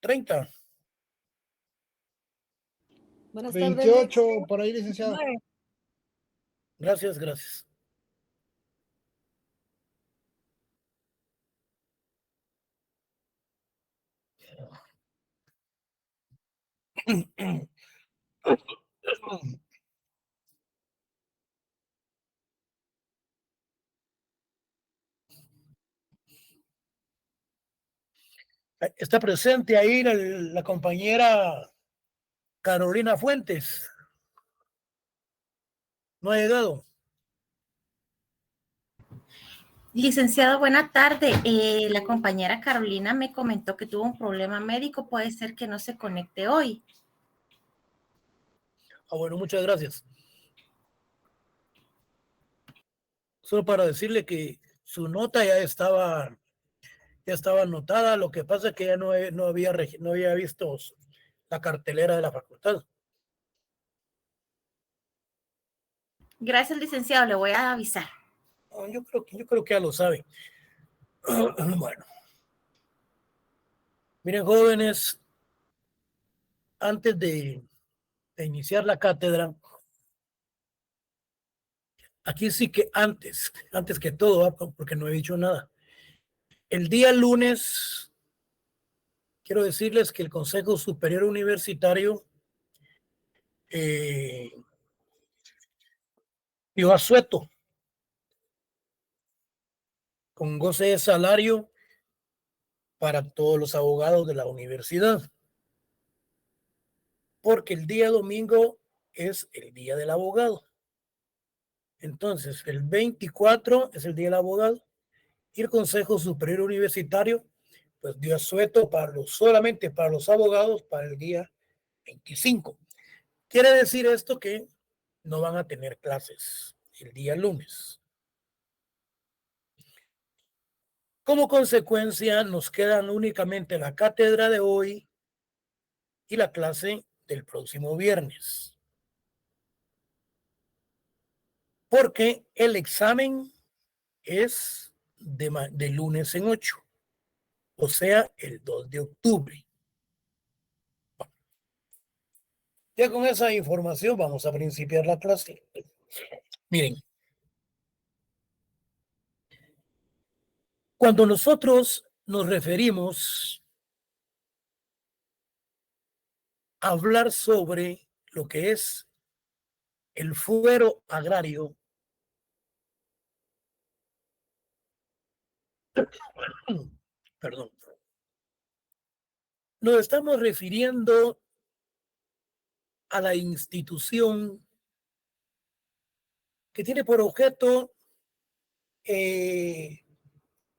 30. Buenas tardes. 28 por ahí, licenciado. Gracias, gracias. Está presente ahí la compañera Carolina Fuentes. No ha llegado. Licenciado, buena tarde. La compañera Carolina me comentó que tuvo un problema médico. Puede ser que no se conecte hoy. Bueno, muchas gracias. Solo para decirle que su nota ya estaba anotada. Lo que pasa es que ya no había visto la cartelera de la facultad. Gracias, licenciado. Le voy a avisar. Yo creo que ya lo sabe. Bueno. Miren, jóvenes, antes de iniciar la cátedra, aquí sí que antes que todo, porque no he dicho nada. El día lunes, quiero decirles que el Consejo Superior Universitario dio asueto con goce de salario para todos los abogados de la universidad, porque el día domingo es el día del abogado. Entonces, el 24 es el día del abogado y el Consejo Superior Universitario pues dio asueto solamente para los abogados para el día 25. Quiere decir esto que no van a tener clases el día lunes. Como consecuencia, nos quedan únicamente la cátedra de hoy y la clase del próximo viernes. Porque el examen es de lunes en 8, o sea, el 2 de octubre. Ya con esa información vamos a principiar la clase. Miren, cuando nosotros nos referimos a hablar sobre lo que es el fuero agrario, perdón, nos estamos refiriendo a la institución que tiene por objeto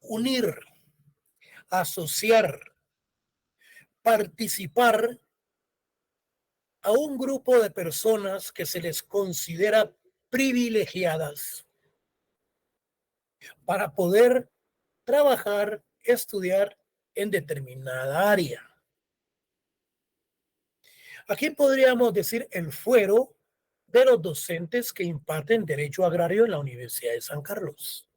unir, asociar, participar a un grupo de personas que se les considera privilegiadas para poder trabajar, estudiar en determinada área. Aquí podríamos decir el fuero de los docentes que imparten Derecho Agrario en la Universidad de San Carlos.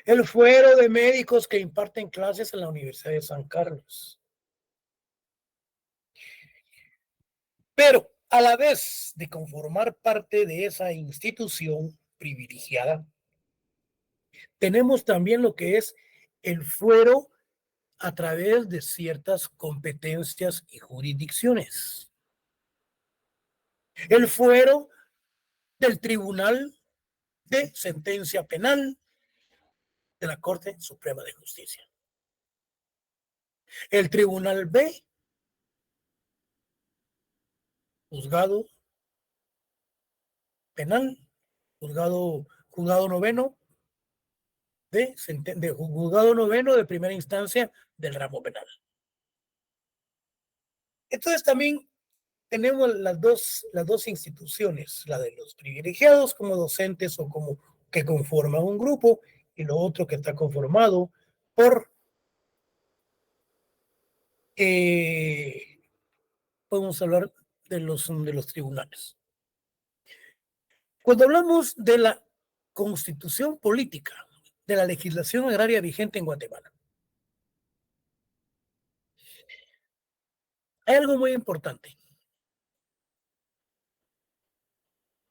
El fuero de médicos que imparten clases en la Universidad de San Carlos. Pero a la vez de conformar parte de esa institución privilegiada, tenemos también lo que es el fuero a través de ciertas competencias y jurisdicciones. El fuero del Tribunal de Sentencia Penal de la Corte Suprema de Justicia. El Tribunal B, Juzgado Penal, Juzgado Noveno Juzgado Noveno de primera instancia del ramo penal. Entonces también tenemos las dos instituciones, la de los privilegiados como docentes o como que conforman un grupo y lo otro que está conformado por podemos hablar de los tribunales. Cuando hablamos de la constitución política, de la legislación agraria vigente en Guatemala, Hay algo muy importante.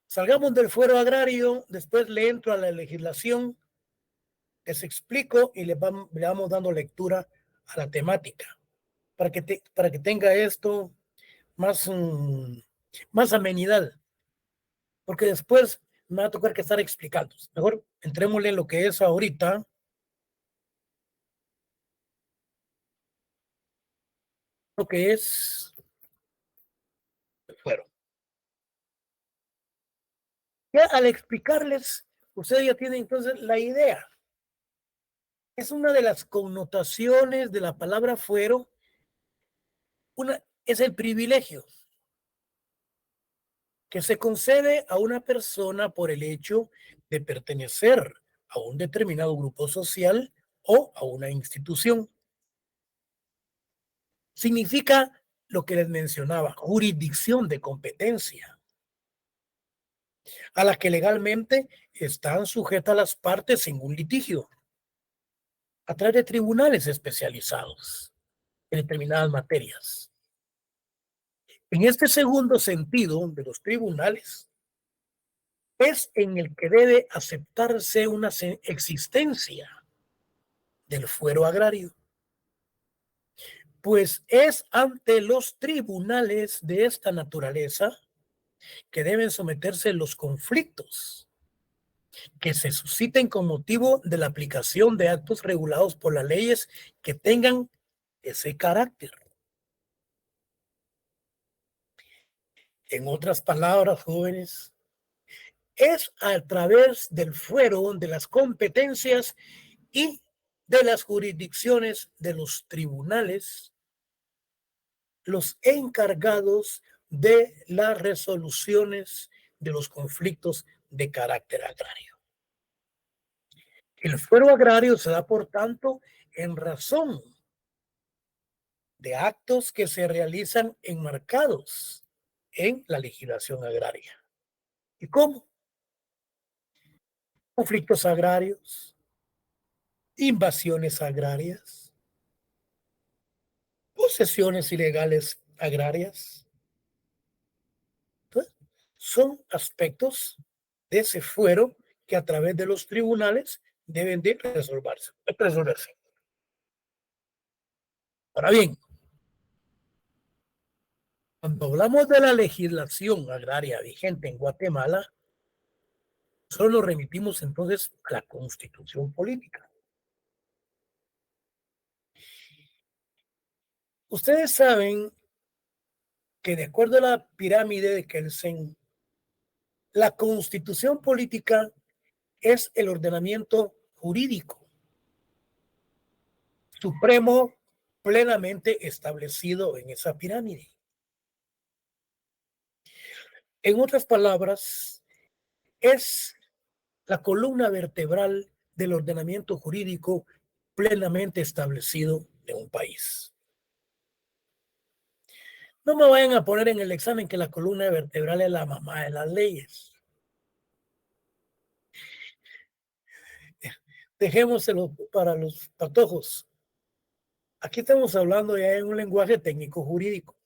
Salgamos del fuero agrario, después le entro a la legislación, les explico y le vamos dando lectura a la temática para que tenga esto más, más amenidad, porque después me va a tocar que estar explicando. Mejor entrémosle en lo que es ahorita. Lo que es el fuero. Ya al explicarles, ustedes ya tienen entonces la idea. Es una de las connotaciones de la palabra fuero. Es el privilegio que se concede a una persona por el hecho de pertenecer a un determinado grupo social o a una institución. Significa lo que les mencionaba, jurisdicción de competencia, a la que legalmente están sujetas las partes en un litigio, a través de tribunales especializados en determinadas materias. En este segundo sentido de los tribunales, es en el que debe aceptarse una existencia del fuero agrario, pues es ante los tribunales de esta naturaleza que deben someterse los conflictos que se susciten con motivo de la aplicación de actos regulados por las leyes que tengan ese carácter. En otras palabras, jóvenes, es a través del fuero de las competencias y de las jurisdicciones de los tribunales los encargados de las resoluciones de los conflictos de carácter agrario. El fuero agrario se da, por tanto, en razón de actos que se realizan enmarcados en la legislación agraria. ¿Y cómo? Conflictos agrarios, invasiones agrarias, posesiones ilegales agrarias. Entonces, son aspectos de ese fuero que a través de los tribunales deben de resolverse. Ahora bien, cuando hablamos de la legislación agraria vigente en Guatemala, solo nos remitimos entonces a la Constitución política. Ustedes saben que de acuerdo a la pirámide de Kelsen, la Constitución política es el ordenamiento jurídico supremo plenamente establecido en esa pirámide. En otras palabras, es la columna vertebral del ordenamiento jurídico plenamente establecido de un país. No me vayan a poner en el examen que la columna vertebral es la mamá de las leyes. Dejémoselo para los patojos. Aquí estamos hablando ya en un lenguaje técnico jurídico,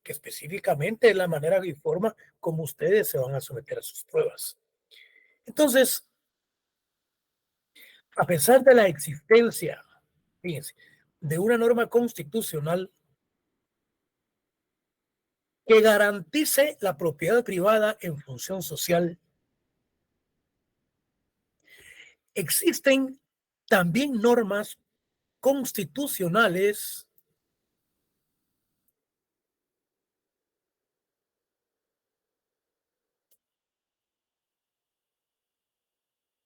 que específicamente es la manera y forma como ustedes se van a someter a sus pruebas. Entonces, a pesar de la existencia, fíjense, de una norma constitucional que garantice la propiedad privada en función social, existen también normas constitucionales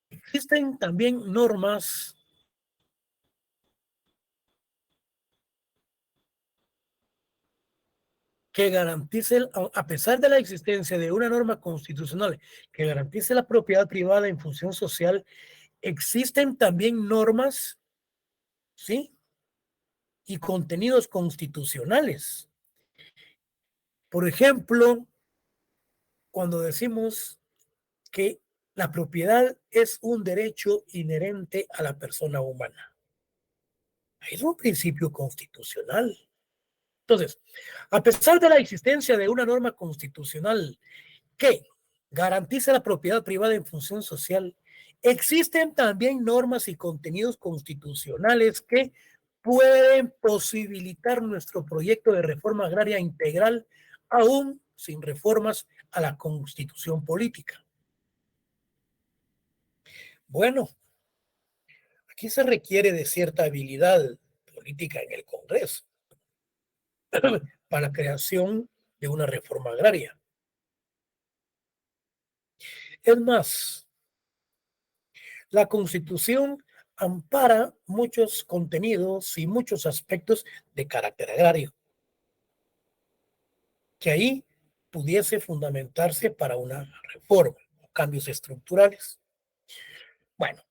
existen también normas que garantice, a pesar de la existencia de una norma constitucional que garantice la propiedad privada en función social, existen también normas, ¿sí? Y contenidos constitucionales. Por ejemplo, cuando decimos que la propiedad es un derecho inherente a la persona humana. Es un principio constitucional. Entonces, a pesar de la existencia de una norma constitucional que garantiza la propiedad privada en función social, existen también normas y contenidos constitucionales que pueden posibilitar nuestro proyecto de reforma agraria integral, aún sin reformas a la constitución política. Bueno, aquí se requiere de cierta habilidad política en el Congreso para la creación de una reforma agraria. Es más, la Constitución ampara muchos contenidos y muchos aspectos de carácter agrario, que ahí pudiese fundamentarse para una reforma o cambios estructurales. Bueno,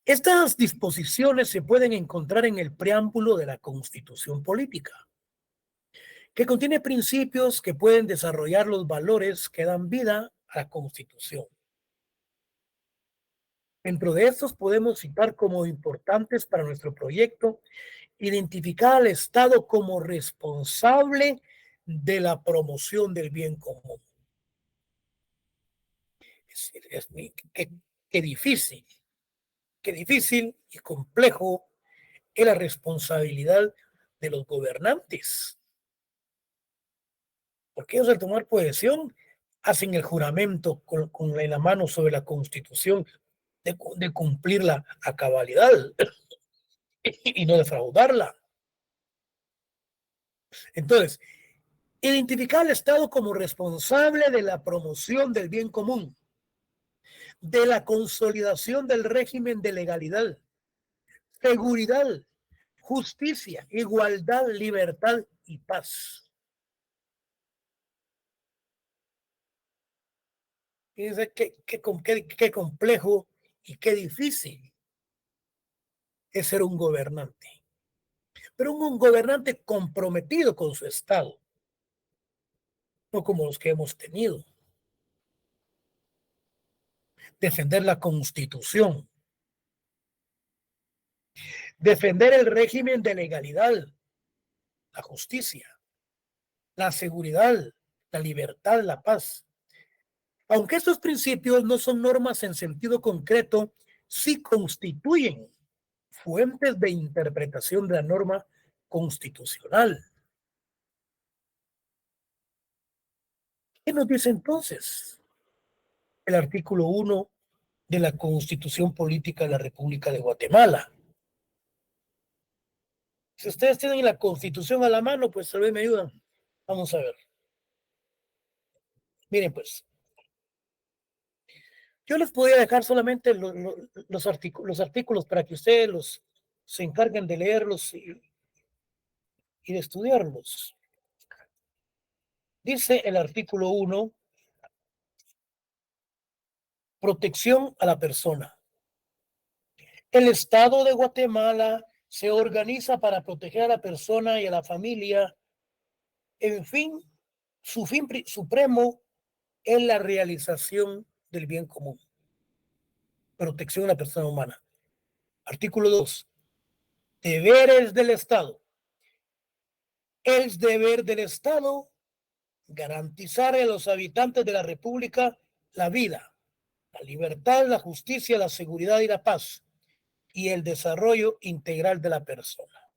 estas disposiciones se pueden encontrar en el preámbulo de la Constitución política, que contiene principios que pueden desarrollar los valores que dan vida a la Constitución. Dentro de estos podemos citar como importantes para nuestro proyecto: identificar al Estado como responsable de la promoción del bien común. Qué difícil, qué difícil y complejo es la responsabilidad de los gobernantes, porque ellos al tomar posesión hacen el juramento en la mano sobre la Constitución de cumplirla a cabalidad y no defraudarla. Entonces, identificar al Estado como responsable de la promoción del bien común, de la consolidación del régimen de legalidad, seguridad, justicia, igualdad, libertad y paz. Fíjense qué complejo y qué difícil es ser un gobernante, pero un gobernante comprometido con su Estado, no como los que hemos tenido. Defender la Constitución, defender el régimen de legalidad, la justicia, la seguridad, la libertad, la paz. Aunque estos principios no son normas en sentido concreto, sí constituyen fuentes de interpretación de la norma constitucional. ¿Qué nos dice entonces el artículo 1 de la Constitución Política de la República de Guatemala? Si ustedes tienen la Constitución a la mano, pues tal vez me ayudan. Vamos a ver. Miren, pues, yo les podría dejar solamente los artículos para que ustedes se encarguen de leerlos y de estudiarlos. Dice el artículo 1, protección a la persona. El Estado de Guatemala se organiza para proteger a la persona y a la familia. En fin, su fin supremo es la realización del bien común. Protección a la persona humana. Artículo 2. Deberes del Estado. Es deber del Estado garantizar a los habitantes de la República la vida, la libertad, la justicia, la seguridad y la paz, y el desarrollo integral de la persona.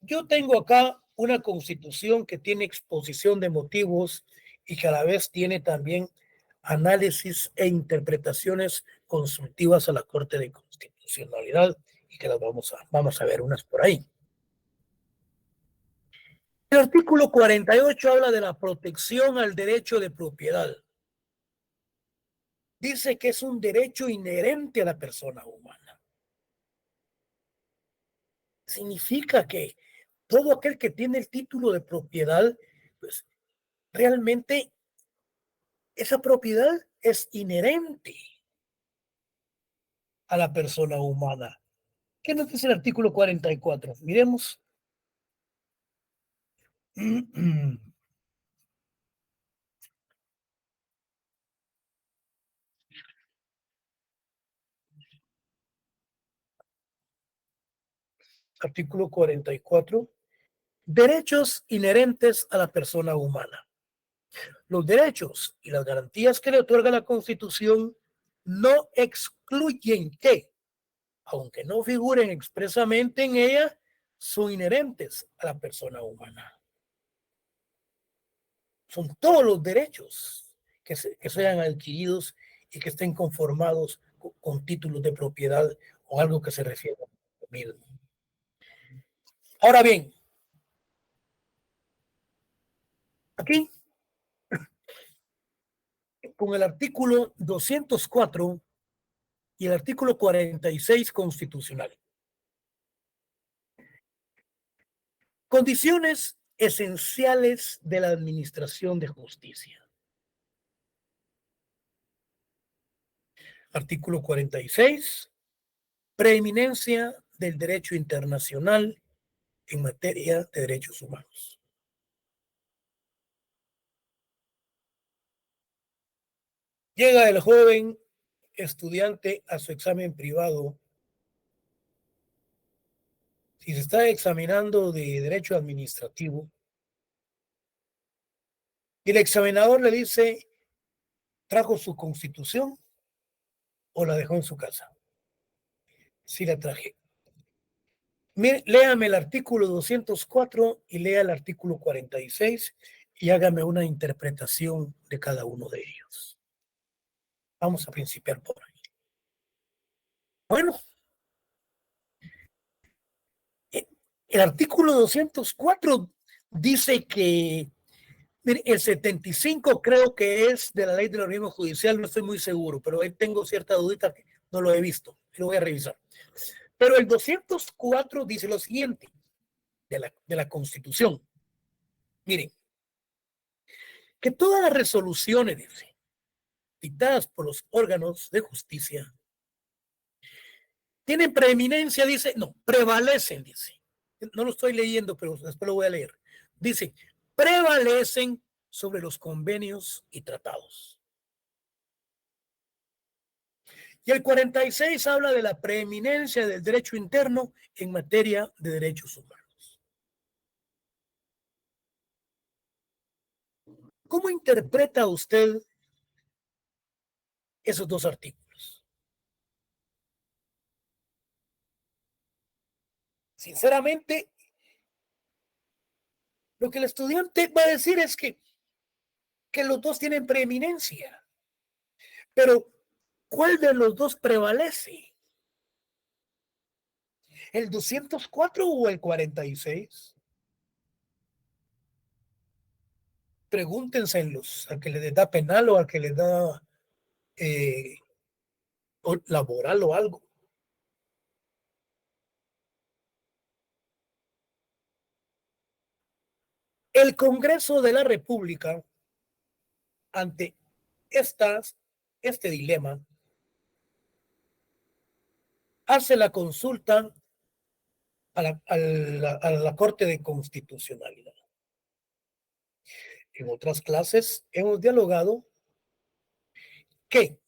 Yo tengo acá una Constitución que tiene exposición de motivos y que a la vez tiene también análisis e interpretaciones consultivas a la Corte de Constitucionalidad, y que las vamos a ver unas por ahí. El artículo 48 habla de la protección al derecho de propiedad. Dice que es un derecho inherente a la persona humana. Significa que todo aquel que tiene el título de propiedad, pues realmente esa propiedad es inherente a la persona humana. ¿Qué nos dice el artículo 44? Miremos. Artículo 44 Derechos inherentes a la persona humana. Los derechos y las garantías que le otorga la Constitución no excluyen que, aunque no figuren expresamente en ella, son inherentes a la persona humana. Son todos los derechos que sean adquiridos y que estén conformados con títulos de propiedad o algo que se refiera a lo mismo. Ahora bien, aquí, con el artículo 204 y el artículo 46 constitucional. Condiciones esenciales de la administración de justicia. Artículo 46. Preeminencia del derecho internacional en materia de derechos humanos. Llega el joven estudiante a su examen privado. Si se está examinando de derecho administrativo y el examinador le dice, ¿trajo su constitución o la dejó en su casa? Sí la traje. Mire, léame el artículo 204 y lea el artículo 46 y hágame una interpretación de cada uno de ellos. Vamos a principiar por ahí. Bueno, el artículo 204 dice que mire, el 75 creo que es de la ley del organismo judicial, no estoy muy seguro, pero ahí tengo cierta dudita que no lo he visto, lo voy a revisar. Pero el 204 dice lo siguiente de la Constitución. Miren, que todas las resoluciones, dice, dictadas por los órganos de justicia, tienen preeminencia, dice, no, prevalecen, dice. No lo estoy leyendo, pero después lo voy a leer. Dice, prevalecen sobre los convenios y tratados. Y el 46 habla de la preeminencia del derecho interno en materia de derechos humanos. ¿Cómo interpreta usted esos dos artículos? Sinceramente, lo que el estudiante va a decir es que los dos tienen preeminencia. Pero, ¿cuál de los dos prevalece? ¿El 204 o el 46? Pregúntense al que le da penal o al que le da laboral o algo. El Congreso de la República, ante este dilema, hace la consulta a la Corte de Constitucionalidad. En otras clases hemos dialogado que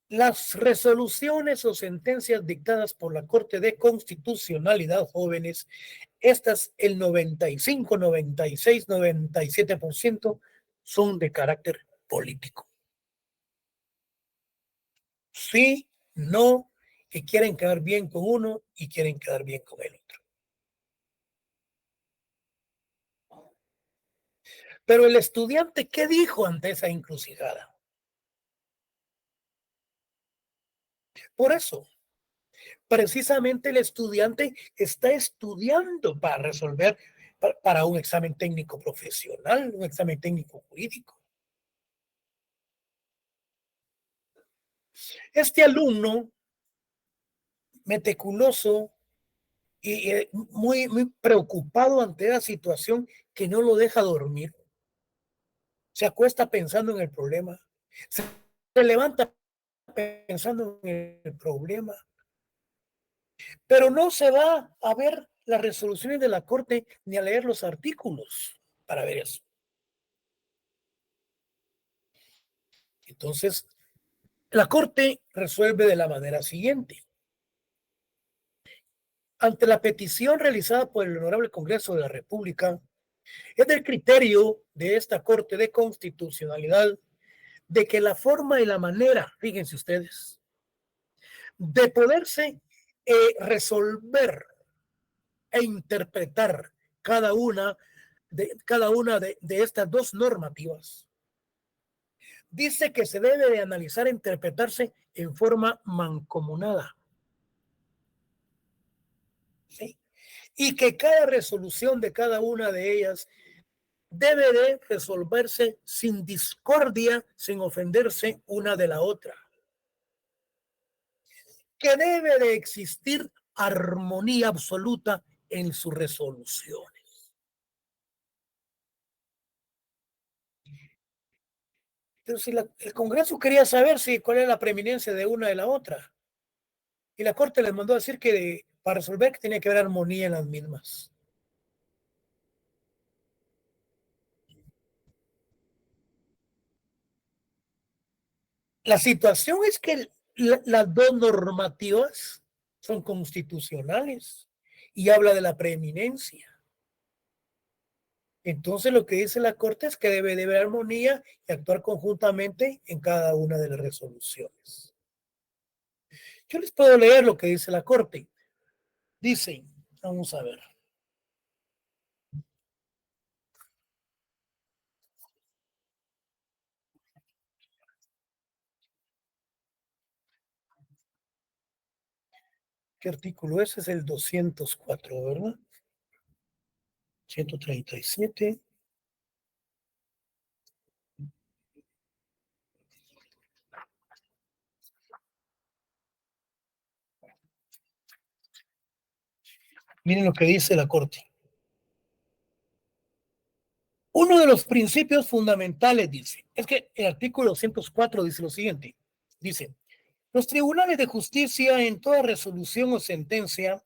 las resoluciones o sentencias dictadas por la Corte de Constitucionalidad, jóvenes, estas el 95, 96, 97% son de carácter político. Sí, no, que quieren quedar bien con uno y quieren quedar bien con el otro. Pero el estudiante, ¿qué dijo ante esa encrucijada? Por eso, precisamente el estudiante está estudiando para resolver para un examen técnico profesional, un examen técnico jurídico. Este alumno meticuloso y muy, muy preocupado ante la situación que no lo deja dormir, se acuesta pensando en el problema, se levanta pensando en el problema, pero no se va a ver las resoluciones de la Corte ni a leer los artículos para ver eso. Entonces, la Corte resuelve de la manera siguiente. ante la petición realizada por el Honorable Congreso de la República, es del criterio de esta Corte de Constitucionalidad de que la forma y la manera, fíjense ustedes, de poderse resolver e interpretar cada una de estas dos normativas, dice que se debe de analizar e interpretarse en forma mancomunada. ¿Sí? Y que cada resolución de cada una de ellas debe de resolverse sin discordia, sin ofenderse una de la otra. Que debe de existir armonía absoluta en sus resoluciones. Entonces, el Congreso quería saber cuál es la preeminencia de una de la otra. Y la Corte les mandó a decir que para resolver que tenía que haber armonía en las mismas. La situación es que las dos normativas son constitucionales y habla de la preeminencia. Entonces lo que dice la Corte es que debe de haber armonía y actuar conjuntamente en cada una de las resoluciones. Yo les puedo leer lo que dice la Corte. Dice, vamos a ver. ¿Qué artículo es? Es el 204, ¿verdad? 137. Miren lo que dice la Corte. Uno de los principios fundamentales, dice, es que el artículo 204 dice lo siguiente. Dice, los tribunales de justicia en toda resolución o sentencia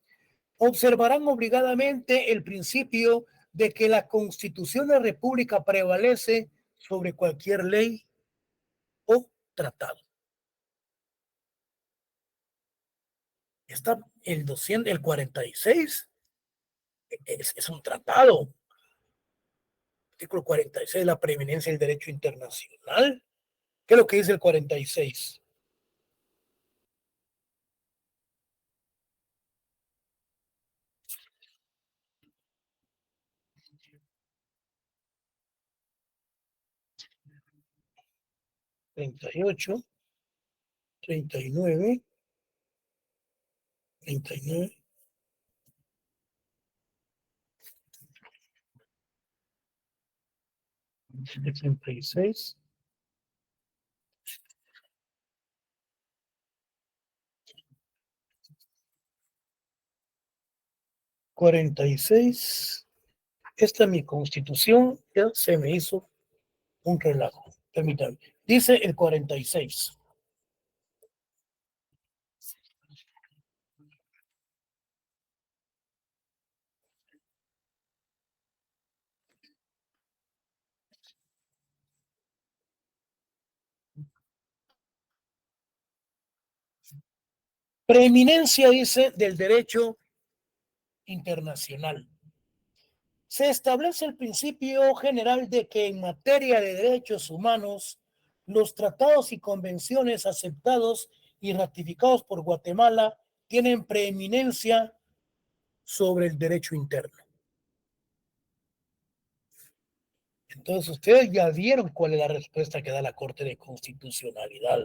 observarán obligadamente el principio de que la Constitución de la República prevalece sobre cualquier ley o tratado. Está el 46 es un tratado. Artículo 46, la preeminencia del derecho internacional. ¿Qué es lo que dice el 46? Treinta y ocho, 39, 39. Sesenta y seis. Cuarenta y seis. Esta es mi Constitución, ya se me hizo un relajo. Permítanme. Dice el 46. Preeminencia, dice, del derecho internacional. Se establece el principio general de que en materia de derechos humanos, los tratados y convenciones aceptados y ratificados por Guatemala tienen preeminencia sobre el derecho interno. Entonces, ustedes ya vieron cuál es la respuesta que da la Corte de Constitucionalidad.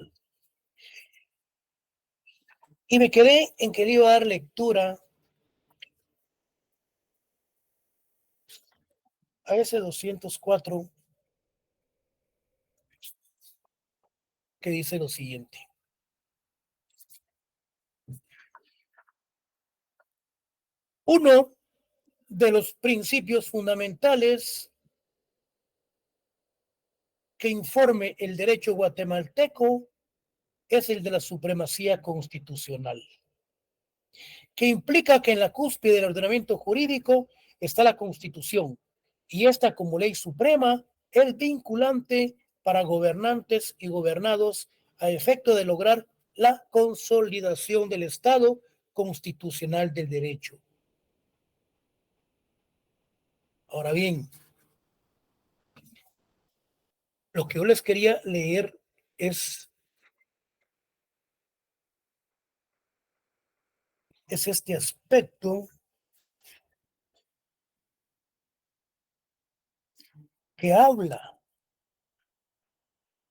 Y me quedé en que le iba a dar lectura a ese 204 que dice lo siguiente. Uno de los principios fundamentales que informe el derecho guatemalteco es el de la supremacía constitucional, que implica que en la cúspide del ordenamiento jurídico está la Constitución, y esta como ley suprema es vinculante para gobernantes y gobernados a efecto de lograr la consolidación del Estado constitucional del derecho. Ahora bien, lo que yo les quería leer es este aspecto que habla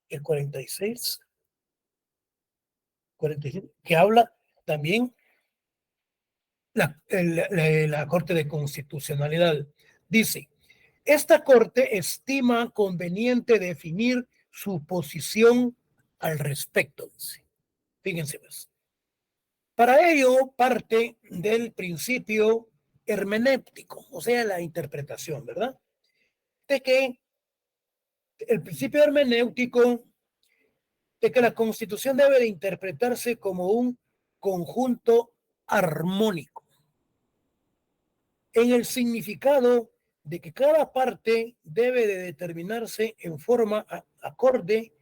el 46, que habla también la Corte de Constitucionalidad. Dice, esta Corte estima conveniente definir su posición al respecto. Dice. Fíjense pues. Para ello parte del principio hermenéutico, o sea, la interpretación, ¿verdad? De que el principio hermenéutico de que la Constitución debe de interpretarse como un conjunto armónico, en el significado de que cada parte debe de determinarse en forma acorde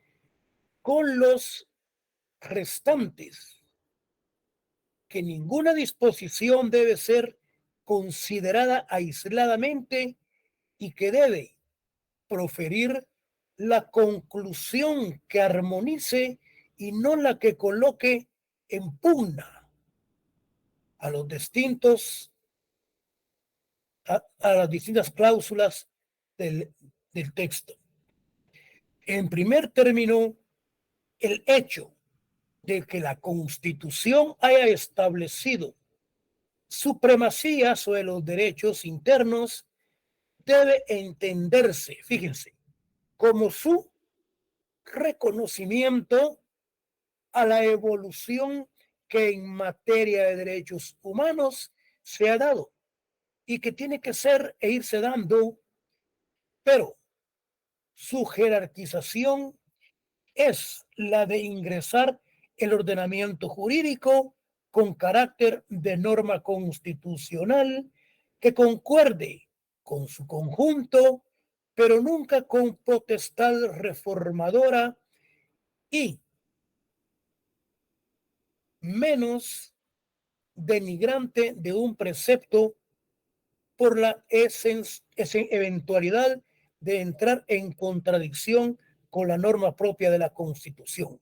con los restantes, que ninguna disposición debe ser considerada aisladamente y que debe proferir la conclusión que armonice y no la que coloque en pugna a los distintos a las distintas cláusulas del texto. En primer término, el hecho de que la Constitución haya establecido supremacía sobre los derechos internos debe entenderse, fíjense, como su reconocimiento a la evolución que en materia de derechos humanos se ha dado y que tiene que ser e irse dando, pero su jerarquización es la de ingresar el ordenamiento jurídico con carácter de norma constitucional que concuerde con su conjunto, pero nunca con potestad reformadora y menos denigrante de un precepto por la eventualidad de entrar en contradicción con la norma propia de la Constitución.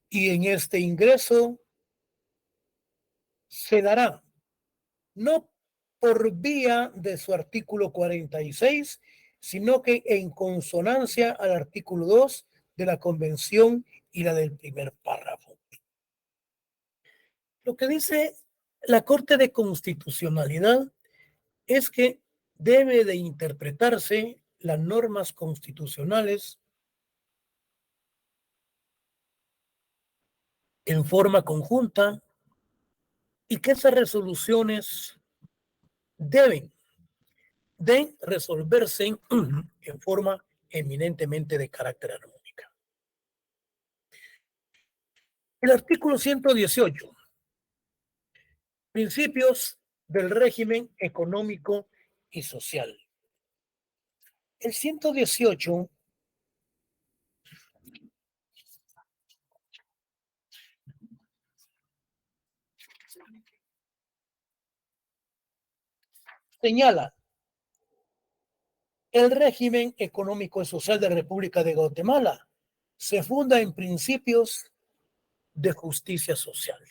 Y en este ingreso se dará no por vía de su artículo 46, sino que en consonancia al artículo 2 de la Convención y la del primer párrafo. Lo que dice la Corte de Constitucionalidad es que debe de interpretarse las normas constitucionales en forma conjunta y que esas resoluciones deben de resolverse en forma eminentemente de carácter armónica. El artículo 118, principios del régimen económico y social. El 118 señala el régimen económico y social de la República de Guatemala se funda en principios de justicia social.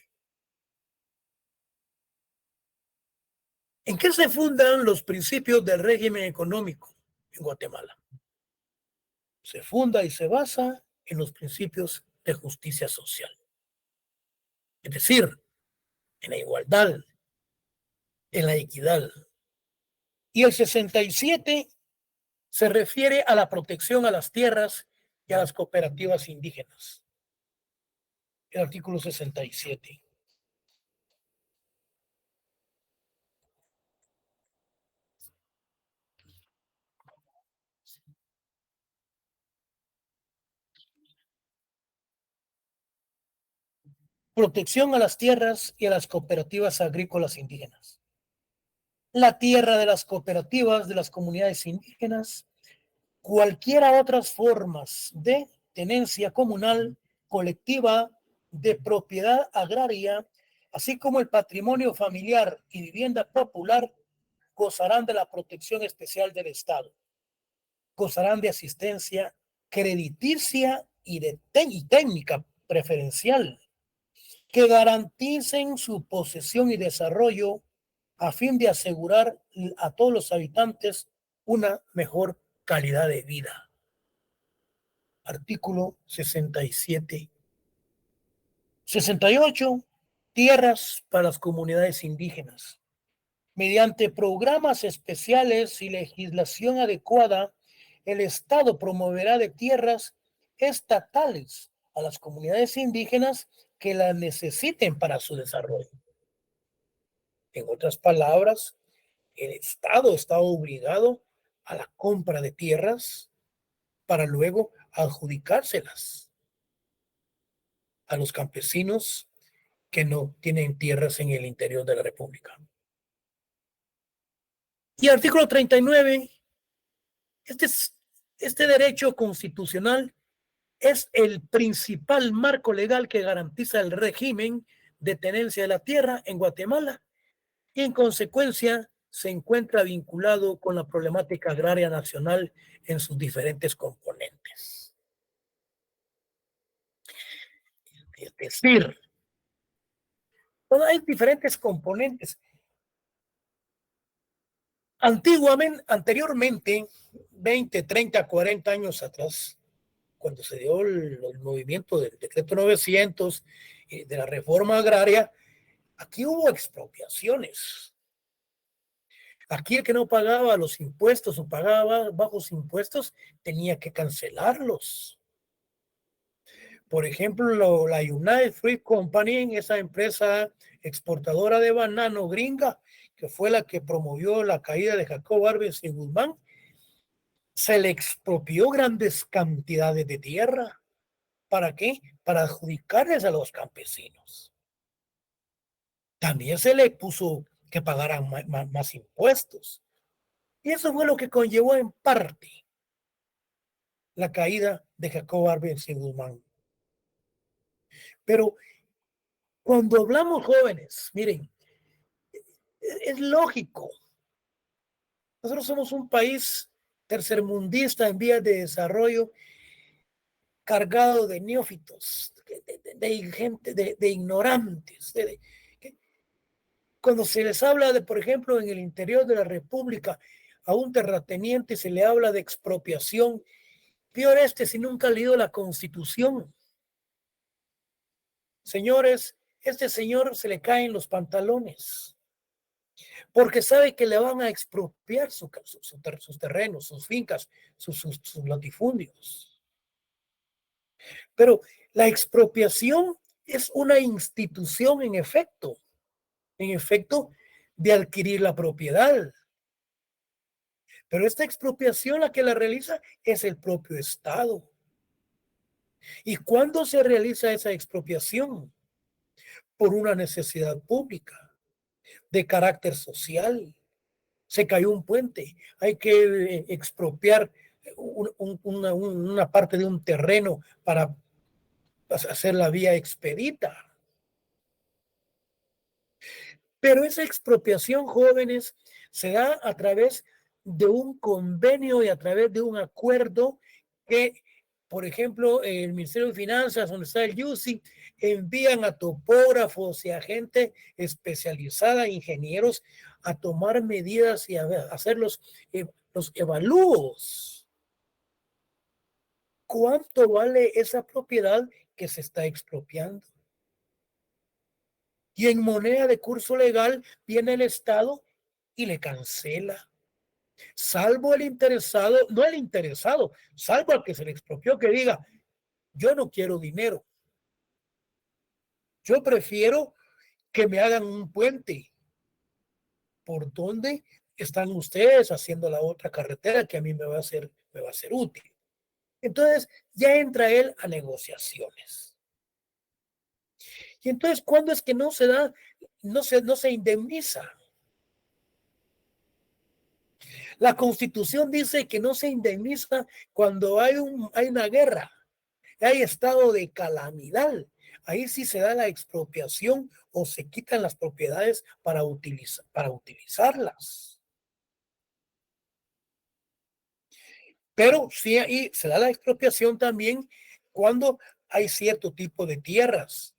¿En qué se fundan los principios del régimen económico en Guatemala? Se funda y se basa en los principios de justicia social. Es decir, en la igualdad, en la equidad. Y el 67 se refiere a la protección a las tierras y a las cooperativas indígenas. El artículo 67. Protección a las tierras y a las cooperativas agrícolas indígenas. La tierra de las cooperativas de las comunidades indígenas, cualquiera otras formas de tenencia comunal, colectiva, de propiedad agraria, así como el patrimonio familiar y vivienda popular, gozarán de la protección especial del Estado. Gozarán de asistencia crediticia y técnica preferencial que garanticen su posesión y desarrollo a fin de asegurar a todos los habitantes una mejor calidad de vida. Artículo 67. 68. Tierras para las comunidades indígenas. Mediante programas especiales y legislación adecuada, el Estado promoverá de tierras estatales a las comunidades indígenas que las necesiten para su desarrollo. En otras palabras, el Estado está obligado a la compra de tierras para luego adjudicárselas a los campesinos que no tienen tierras en el interior de la República. Y artículo 39, este derecho constitucional es el principal marco legal que garantiza el régimen de tenencia de la tierra en Guatemala y en consecuencia se encuentra vinculado con la problemática agraria nacional en sus diferentes componentes. Es decir, hay diferentes componentes. Anteriormente, 20, 30, 40 años atrás, cuando se dio el movimiento del decreto 900 de la reforma agraria, aquí hubo expropiaciones. Aquí el que no pagaba los impuestos o pagaba bajos impuestos tenía que cancelarlos. Por ejemplo, la United Fruit Company, esa empresa exportadora de banano gringa, que fue la que promovió la caída de Jacobo Arbenz y Guzmán, se le expropió grandes cantidades de tierra. ¿Para qué? Para adjudicarles a los campesinos. También se le puso que pagaran más impuestos. Y eso fue lo que conllevó en parte la caída de Jacobo Arbenz y Guzmán. Pero cuando hablamos jóvenes, miren, es lógico. Nosotros somos un país tercermundista en vías de desarrollo cargado de neófitos, de ignorantes. Cuando se les habla de, por ejemplo, en el interior de la República, a un terrateniente se le habla de expropiación. Peor si nunca ha leído la Constitución. Señores, este señor se le caen los pantalones porque sabe que le van a expropiar sus terrenos, sus fincas, sus latifundios. Pero la expropiación es una institución en efecto de adquirir la propiedad. Pero esta expropiación la que la realiza es el propio Estado. ¿Y cuándo se realiza esa expropiación? Por una necesidad pública, de carácter social. Se cayó un puente, hay que expropiar una parte de un terreno para hacer la vía expedita. Pero esa expropiación, jóvenes, se da a través de un convenio y a través de un acuerdo que, por ejemplo, el Ministerio de Finanzas, donde está el YUSI, envían a topógrafos y a gente especializada, ingenieros, a tomar medidas y a hacer los evalúos. ¿Cuánto vale esa propiedad que se está expropiando? Y en moneda de curso legal viene el Estado y le cancela. Salvo el interesado, no el interesado, salvo al que se le expropió, que diga, yo no quiero dinero. Yo prefiero que me hagan un puente. ¿Por dónde están ustedes haciendo la otra carretera que a mí me va a ser útil? Entonces ya entra él a negociaciones. Y entonces, ¿cuándo es que no se da, no se indemniza? La Constitución dice que no se indemniza cuando hay una guerra, hay estado de calamidad, Ahí sí se da la expropiación o se quitan las propiedades para utilizarlas. Pero sí ahí se da la expropiación también cuando hay cierto tipo de tierras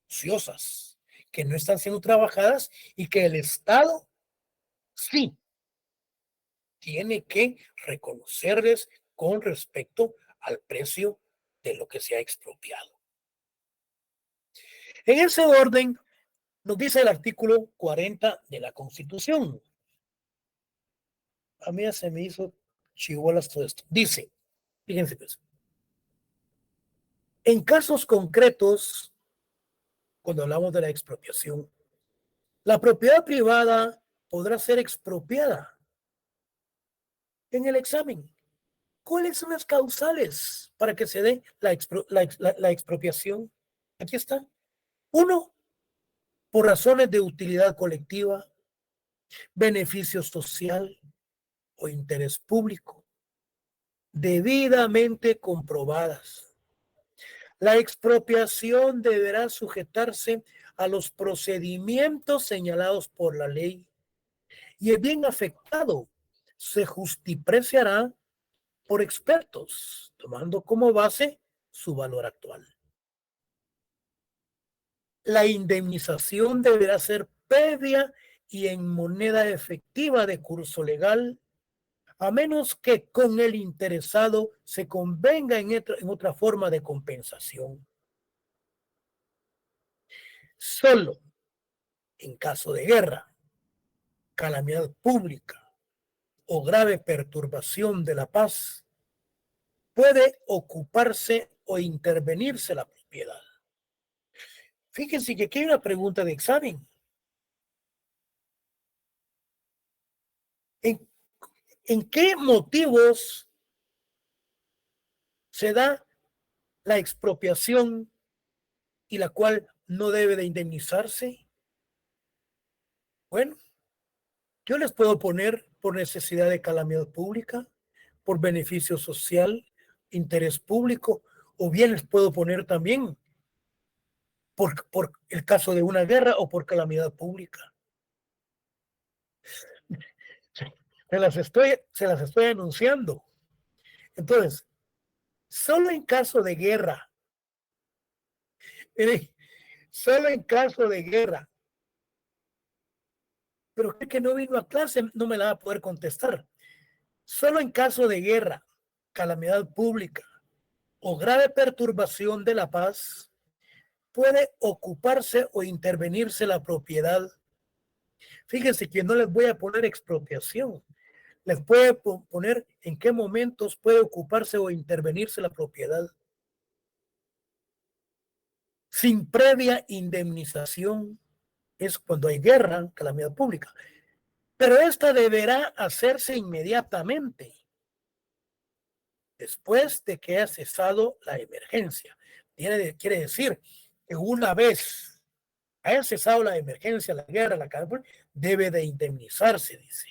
ociosas que no están siendo trabajadas y que el Estado sí tiene que reconocerles con respecto al precio de lo que se ha expropiado. En ese orden, nos dice el artículo 40 de la Constitución. A mí ya se me hizo chihuahuas todo esto. Dice, fíjense pues, en casos concretos, cuando hablamos de la expropiación, la propiedad privada podrá ser expropiada. En el examen, ¿cuáles son las causales para que se dé la expropiación? Aquí está. Uno, por razones de utilidad colectiva, beneficio social o interés público, debidamente comprobadas. La expropiación deberá sujetarse a los procedimientos señalados por la ley y el bien afectado se justipreciará por expertos, tomando como base su valor actual. La indemnización deberá ser previa y en moneda efectiva de curso legal, a menos que con el interesado se convenga en otra forma de compensación. Solo en caso de guerra, calamidad pública o grave perturbación de la paz, puede ocuparse o intervenirse la propiedad. Fíjense que aquí hay una pregunta de examen. ¿En, en qué motivos se da la expropiación y la cual no debe de indemnizarse? Bueno, yo les puedo poner por necesidad de calamidad pública, por beneficio social, interés público, o bien les puedo poner también por el caso de una guerra o por calamidad pública. Se las estoy anunciando. Entonces, solo en caso de guerra, solo en caso de guerra, pero que no vino a clase, no me la va a poder contestar. Solo en caso de guerra, calamidad pública o grave perturbación de la paz, puede ocuparse o intervenirse la propiedad. Fíjense que no les voy a poner expropiación, les puede poner en qué momentos puede ocuparse o intervenirse la propiedad. Sin previa indemnización es cuando hay guerra, calamidad pública. Pero esta deberá hacerse inmediatamente, después de que haya cesado la emergencia. Quiere decir que una vez haya cesado la emergencia, la guerra, la calamidad pública, debe de indemnizarse, dice.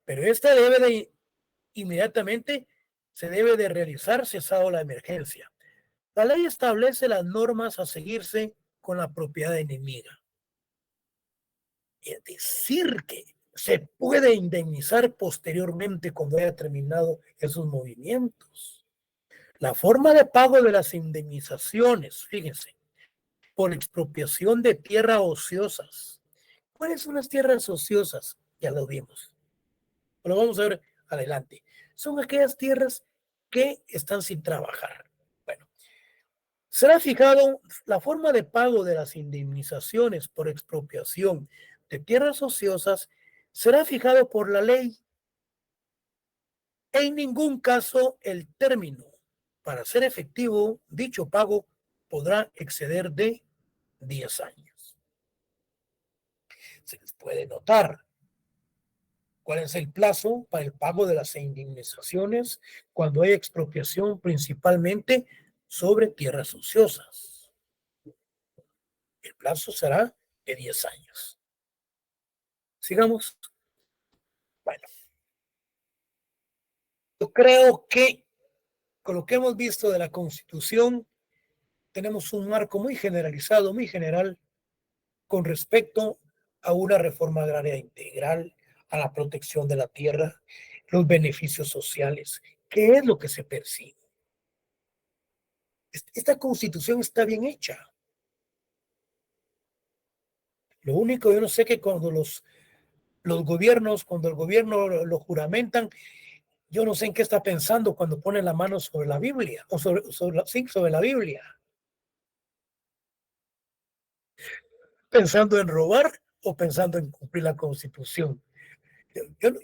Pero esta debe de inmediatamente, se debe de realizar cesado la emergencia. La ley establece las normas a seguirse con la propiedad enemiga. Es decir, que se puede indemnizar posteriormente cuando haya terminado esos movimientos. La forma de pago de las indemnizaciones, fíjense, por expropiación de tierras ociosas. ¿Cuáles son las tierras ociosas? Ya lo vimos. Lo vamos a ver adelante. Son aquellas tierras que están sin trabajar. Bueno, será fijado la forma de pago de las indemnizaciones por expropiación de tierras ociosas, será fijado por la ley. En ningún caso el término para ser efectivo dicho pago podrá exceder de 10 años. Se les puede notar cuál es el plazo para el pago de las indemnizaciones cuando hay expropiación principalmente sobre tierras ociosas. El plazo será de 10 años. Sigamos. Bueno, yo creo que con lo que hemos visto de la Constitución tenemos un marco muy generalizado, muy general, con respecto a una reforma agraria integral, a la protección de la tierra, los beneficios sociales. ¿Qué es lo que se persigue? Esta constitución está bien hecha. Lo único, yo no sé, que cuando los gobiernos, cuando el gobierno lo juramentan, yo no sé en qué está pensando cuando pone la mano sobre la Biblia, o sobre la Biblia. Pensando en robar o pensando en cumplir la constitución.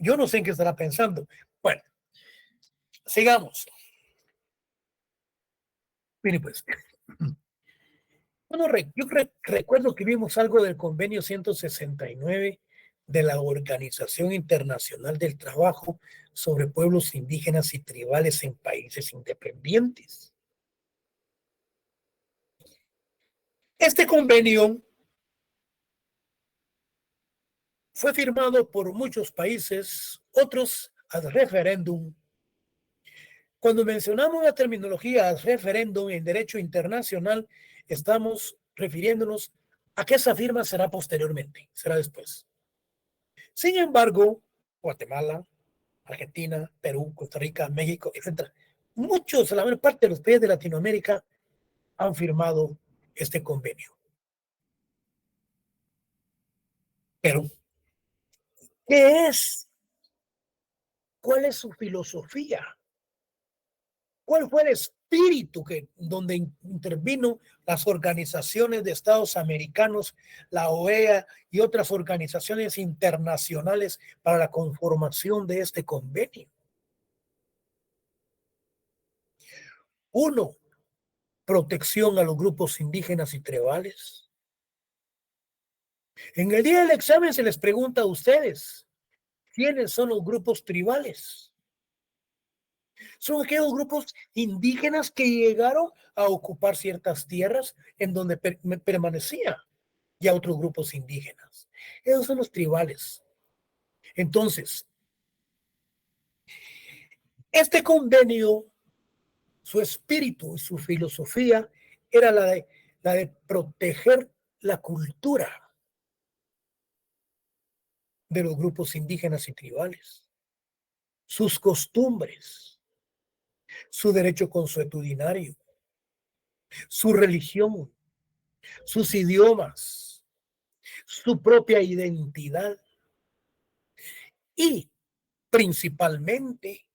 Yo no sé en qué estará pensando. Bueno, sigamos. Mire, pues, bueno, recuerdo que vimos algo del convenio 169 de la Organización Internacional del Trabajo sobre pueblos indígenas y tribales en países independientes. Este convenio fue firmado por muchos países, otros ad referéndum. Cuando mencionamos la terminología ad referéndum en derecho internacional, estamos refiriéndonos a que esa firma será posteriormente, será después. Sin embargo, Guatemala, Argentina, Perú, Costa Rica, México, etc. Muchos, la mayor parte de los países de Latinoamérica han firmado este convenio. Pero, ¿qué es? ¿Cuál es su filosofía? ¿Cuál fue el espíritu donde intervino las organizaciones de Estados americanos, la OEA y otras organizaciones internacionales para la conformación de este convenio? Uno, protección a los grupos indígenas y tribales. En el día del examen se les pregunta a ustedes, ¿quiénes son los grupos tribales? Son aquellos grupos indígenas que llegaron a ocupar ciertas tierras en donde permanecían ya otros grupos indígenas. Esos son los tribales. Entonces, este convenio, su espíritu y su filosofía era la de proteger la cultura de los grupos indígenas y tribales, sus costumbres, su derecho consuetudinario, su religión, sus idiomas, su propia identidad y principalmente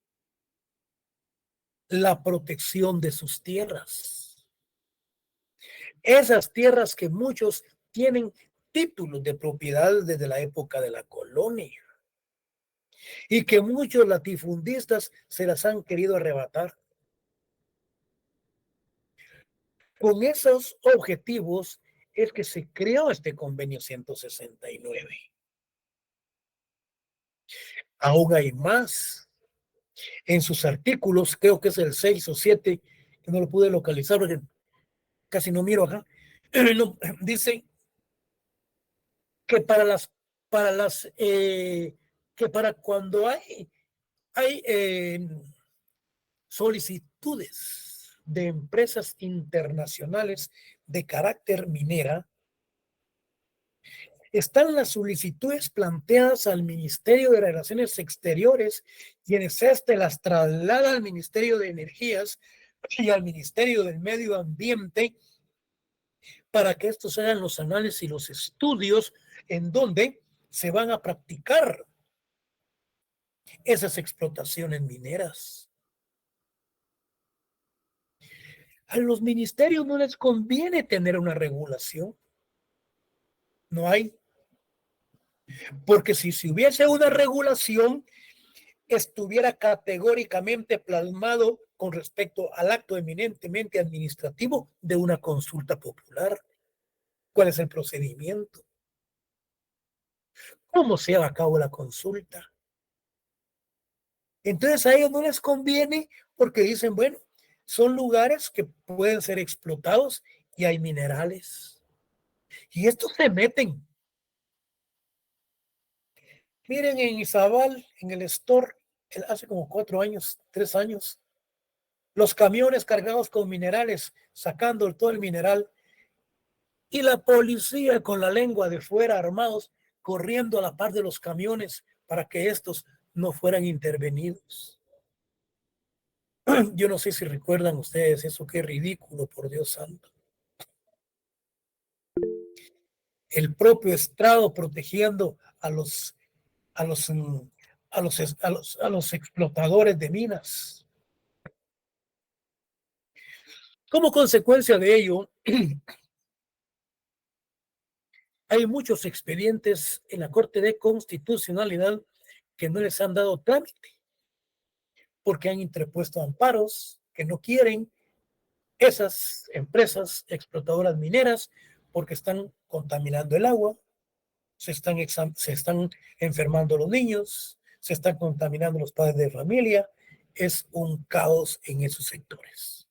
la protección de sus tierras. Esas tierras que muchos tienen títulos de propiedad desde la época de la colonia y que muchos latifundistas se las han querido arrebatar. Con esos objetivos es que se creó este convenio 169. Aún hay más. En sus artículos, creo que es el 6 o 7, que no lo pude localizar porque casi no miro acá, no, dice que que para cuando hay solicitudes de empresas internacionales de carácter minera, están las solicitudes planteadas al Ministerio de Relaciones Exteriores, quienes las traslada al Ministerio de Energías y al Ministerio del Medio Ambiente para que estos hagan los análisis y los estudios en donde se van a practicar esas explotaciones mineras. A los ministerios no les conviene tener una regulación. No hay. Porque si hubiese una regulación, estuviera categóricamente plasmado con respecto al acto eminentemente administrativo de una consulta popular. ¿Cuál es el procedimiento? ¿Cómo se lleva a cabo la consulta? Entonces a ellos no les conviene porque dicen, bueno, son lugares que pueden ser explotados y hay minerales. Y estos se meten. Miren, en Izabal, en el store, hace como 4 años, 3 años, los camiones cargados con minerales, sacando todo el mineral, y la policía con la lengua de fuera, armados, corriendo a la par de los camiones para que estos no fueran intervenidos. Yo no sé si recuerdan ustedes eso, qué ridículo, por Dios santo. El propio Estado protegiendo a los explotadores de minas. Como consecuencia de ello, hay muchos expedientes en la Corte de Constitucionalidad que no les han dado trámite porque han interpuesto amparos que no quieren esas empresas explotadoras mineras porque están contaminando el agua, se están enfermando los niños, se están contaminando los padres de familia. Es un caos en esos sectores.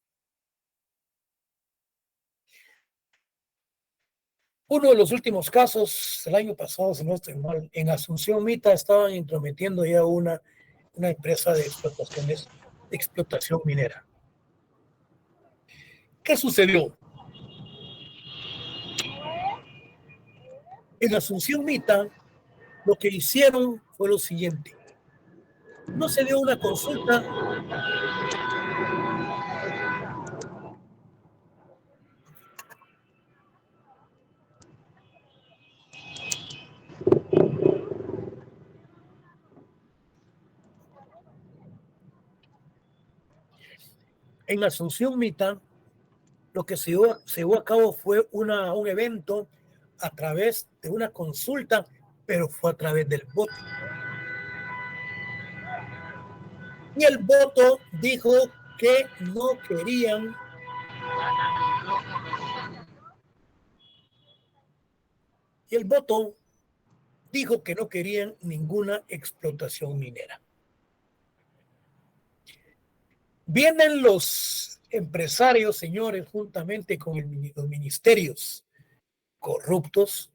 Uno de los últimos casos, el año pasado, si no estoy mal, en Asunción Mita estaban intrometiendo ya una empresa de explotación minera. ¿Qué sucedió? En Asunción Mita, lo que hicieron fue lo siguiente. No se dio una consulta en Asunción Mita. Lo que se llevó a cabo fue un evento a través de una consulta, pero fue a través del voto. Y el voto dijo que no querían ninguna explotación minera. Vienen los empresarios, señores, juntamente con los ministerios corruptos,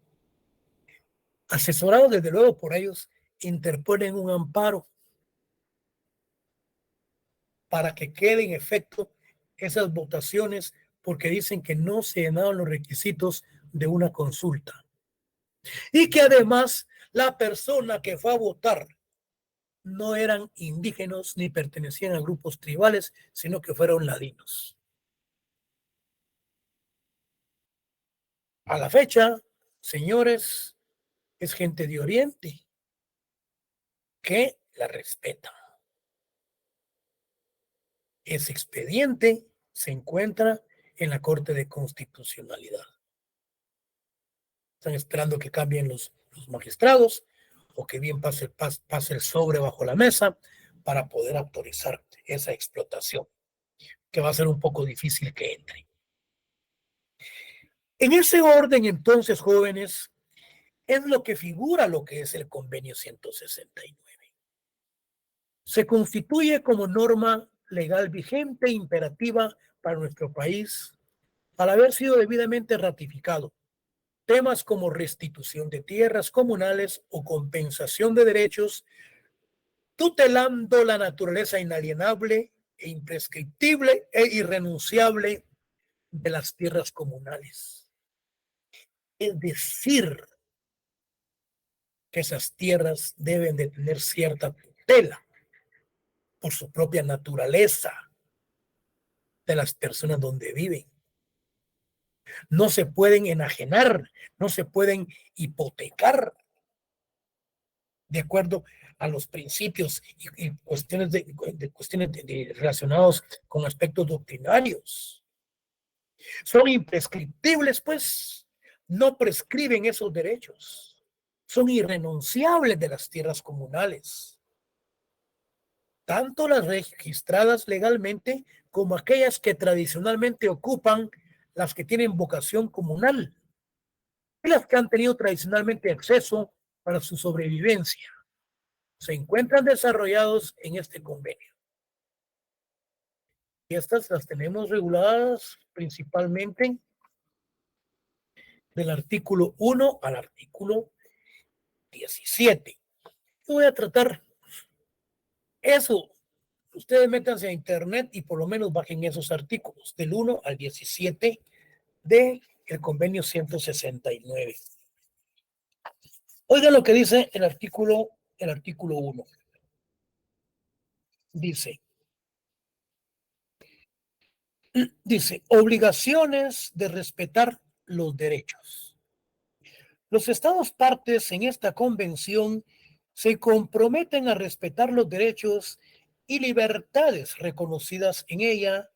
asesorados desde luego por ellos, interponen un amparo para que quede en efecto esas votaciones, porque dicen que no se llenaron los requisitos de una consulta. Y que además la persona que fue a votar no eran indígenas ni pertenecían a grupos tribales, sino que fueron ladinos. A la fecha, señores, es gente de Oriente que la respeta. Ese expediente se encuentra en la Corte de Constitucionalidad. Están esperando que cambien los magistrados o que bien pase el sobre bajo la mesa para poder autorizar esa explotación, que va a ser un poco difícil que entre. En ese orden, entonces, jóvenes, es lo que figura lo que es el Convenio 169. Se constituye como norma legal vigente e imperativa para nuestro país al haber sido debidamente ratificado. Temas como restitución de tierras comunales o compensación de derechos, tutelando la naturaleza inalienable e imprescriptible e irrenunciable de las tierras comunales. Es decir, que esas tierras deben de tener cierta tutela por su propia naturaleza de las personas donde viven. No se pueden enajenar, no se pueden hipotecar de acuerdo a los principios y cuestiones relacionados con aspectos doctrinarios. Son imprescriptibles, pues, no prescriben esos derechos. Son irrenunciables de las tierras comunales, tanto las registradas legalmente como aquellas que tradicionalmente ocupan las que tienen vocación comunal y las que han tenido tradicionalmente acceso para su sobrevivencia. Se encuentran desarrollados en este convenio. Y estas las tenemos reguladas principalmente del artículo 1 al artículo 17. Yo voy a tratar eso, Ustedes métanse a internet y por lo menos bajen esos artículos del 1 al 17 del convenio 169. Oigan lo que dice el artículo 1. Dice, obligaciones de respetar los derechos. Los estados partes en esta convención se comprometen a respetar los derechos y libertades reconocidas en ella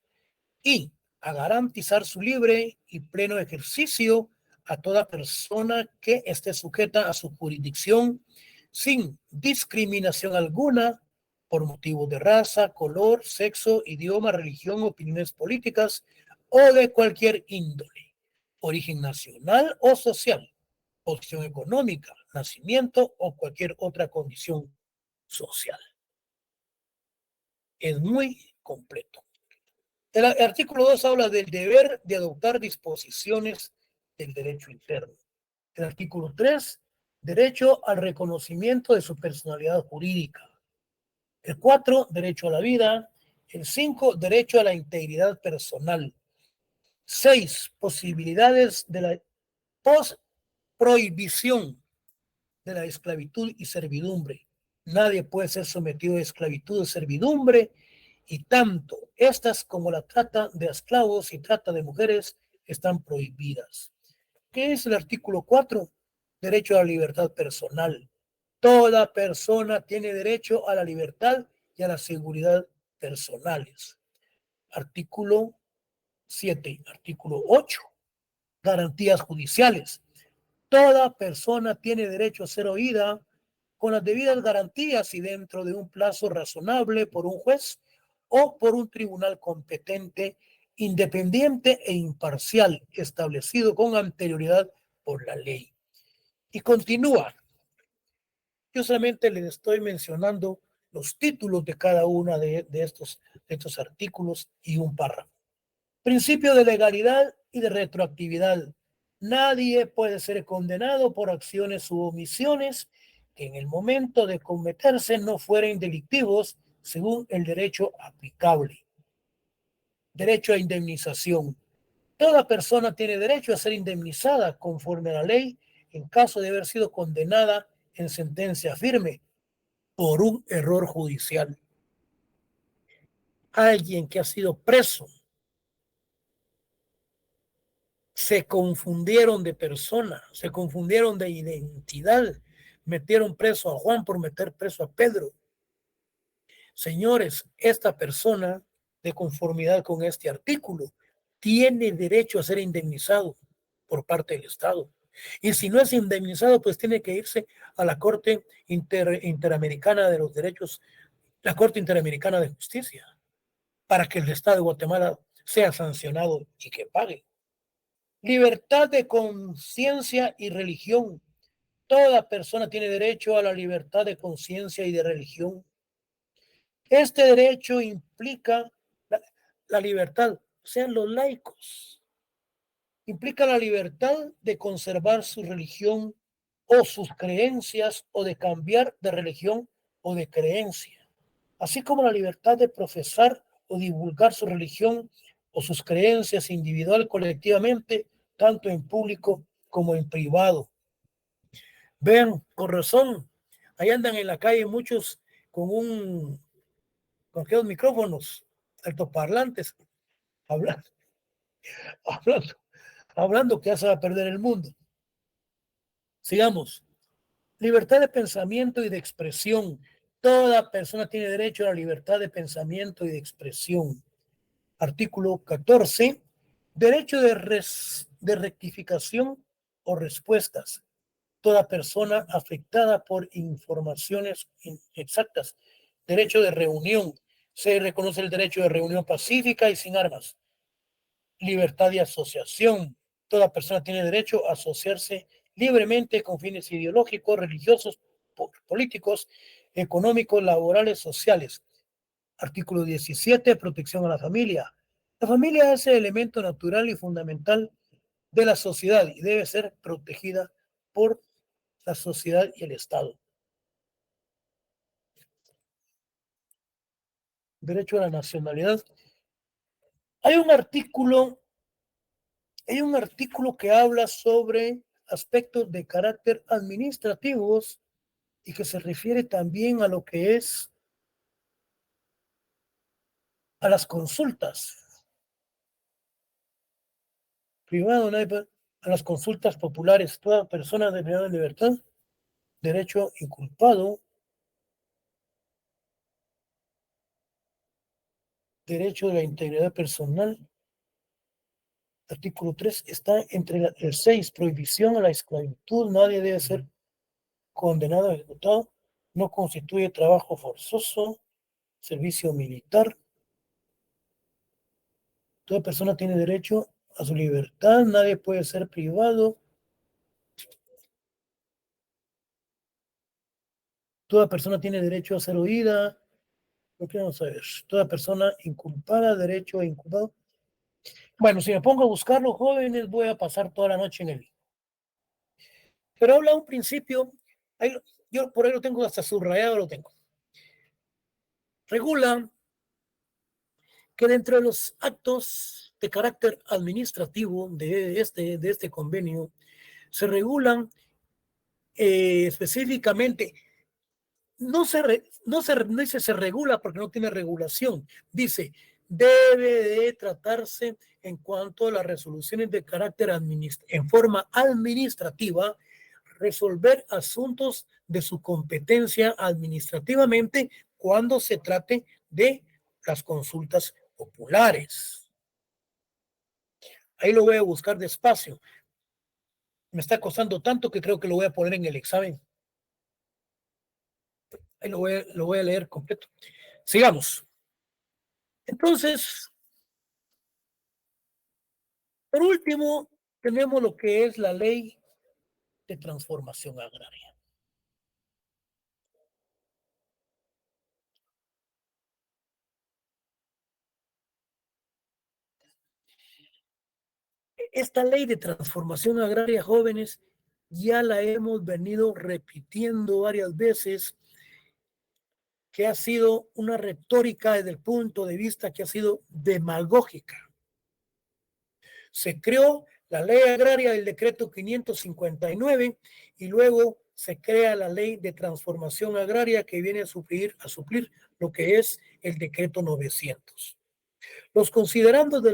y a garantizar su libre y pleno ejercicio a toda persona que esté sujeta a su jurisdicción sin discriminación alguna por motivos de raza, color, sexo, idioma, religión, opiniones políticas o de cualquier índole, origen nacional o social, posición económica, nacimiento o cualquier otra condición social. Es muy completo. El artículo 2 habla del deber de adoptar disposiciones del derecho interno. El artículo 3, derecho al reconocimiento de su personalidad jurídica. El 4, derecho a la vida. El 5, derecho a la integridad personal. 6, posibilidades de la prohibición de la esclavitud y servidumbre. Nadie puede ser sometido a esclavitud o servidumbre, y tanto estas como la trata de esclavos y trata de mujeres están prohibidas. ¿Qué es el artículo 4? Derecho a la libertad personal. Toda persona tiene derecho a la libertad y a la seguridad personales. Artículo 7. Artículo 8. Garantías judiciales. Toda persona tiene derecho a ser oída con las debidas garantías y dentro de un plazo razonable por un juez o por un tribunal competente, independiente e imparcial, establecido con anterioridad por la ley. Y continúa. Yo solamente les estoy mencionando los títulos de cada uno de estos artículos y un párrafo. Principio de legalidad y de retroactividad. Nadie puede ser condenado por acciones u omisiones que en el momento de cometerse no fueren delictivos según el derecho aplicable. Derecho a indemnización. Toda persona tiene derecho a ser indemnizada conforme a la ley en caso de haber sido condenada en sentencia firme por un error judicial. Alguien que ha sido preso, se confundieron de persona, se confundieron de identidad, metieron preso a Juan por meter preso a Pedro. Señores, esta persona, de conformidad con este artículo, tiene derecho a ser indemnizado por parte del Estado. Y si no es indemnizado, pues tiene que irse a la Corte Interamericana de los Derechos, la Corte Interamericana de Justicia, para que el Estado de Guatemala sea sancionado y que pague. Libertad de conciencia y religión. Toda persona tiene derecho a la libertad de conciencia y de religión. Este derecho implica la libertad, sean los laicos, implica la libertad de conservar su religión o sus creencias o de cambiar de religión o de creencia, así como la libertad de profesar o divulgar su religión o sus creencias individual, colectivamente, tanto en público como en privado. Vean, con razón, ahí andan en la calle muchos con aquellos micrófonos altoparlantes, hablando, hablando, hablando que ya se va a perder el mundo. Sigamos. Libertad de pensamiento y de expresión. Toda persona tiene derecho a la libertad de pensamiento y de expresión. Artículo 14. Derecho de rectificación o respuestas. Toda persona afectada por informaciones inexactas. Derecho de reunión. Se reconoce el derecho de reunión pacífica y sin armas. Libertad de asociación. Toda persona tiene derecho a asociarse libremente con fines ideológicos, religiosos, políticos, económicos, laborales, sociales. Artículo 17. Protección a la familia. La familia es el elemento natural y fundamental de la sociedad y debe ser protegida por la sociedad y el Estado. derecho a la nacionalidad. Hay un artículo que habla sobre aspectos de carácter administrativos y que se refiere también a lo que es a las consultas privado, a las consultas populares. Toda persona de privada de libertad, derecho inculpado, derecho de la integridad personal. Artículo 3 está entre el 6, prohibición a la esclavitud. Nadie debe ser condenado o ejecutado. No constituye trabajo forzoso, servicio militar. Toda persona tiene derecho a su libertad. Nadie puede ser privado. Toda persona tiene derecho a ser oída. ¿Lo que vamos a ver? Toda persona inculpada, derecho a inculpado. Bueno, si me pongo a buscarlo, jóvenes, voy a pasar toda la noche en él. Pero habla un principio, yo por ahí lo tengo hasta subrayado, lo tengo. Regula que dentro de los actos de carácter administrativo de este convenio se regulan específicamente, no dice se regula porque no tiene regulación, dice debe de tratarse en cuanto a las resoluciones de carácter en forma administrativa, resolver asuntos de su competencia administrativamente cuando se trate de las consultas populares. Ahí lo voy a buscar despacio. Me está costando tanto que creo que lo voy a poner en el examen. Ahí lo voy a leer completo. Sigamos. Entonces, por último, tenemos lo que es la ley de transformación agraria. Esta ley de transformación agraria, jóvenes, ya la hemos venido repitiendo varias veces, que ha sido una retórica desde el punto de vista que ha sido demagógica. Se creó la ley agraria del decreto 559 y luego se crea la ley de transformación agraria que viene a suplir lo que es el decreto 900. Los considerandos de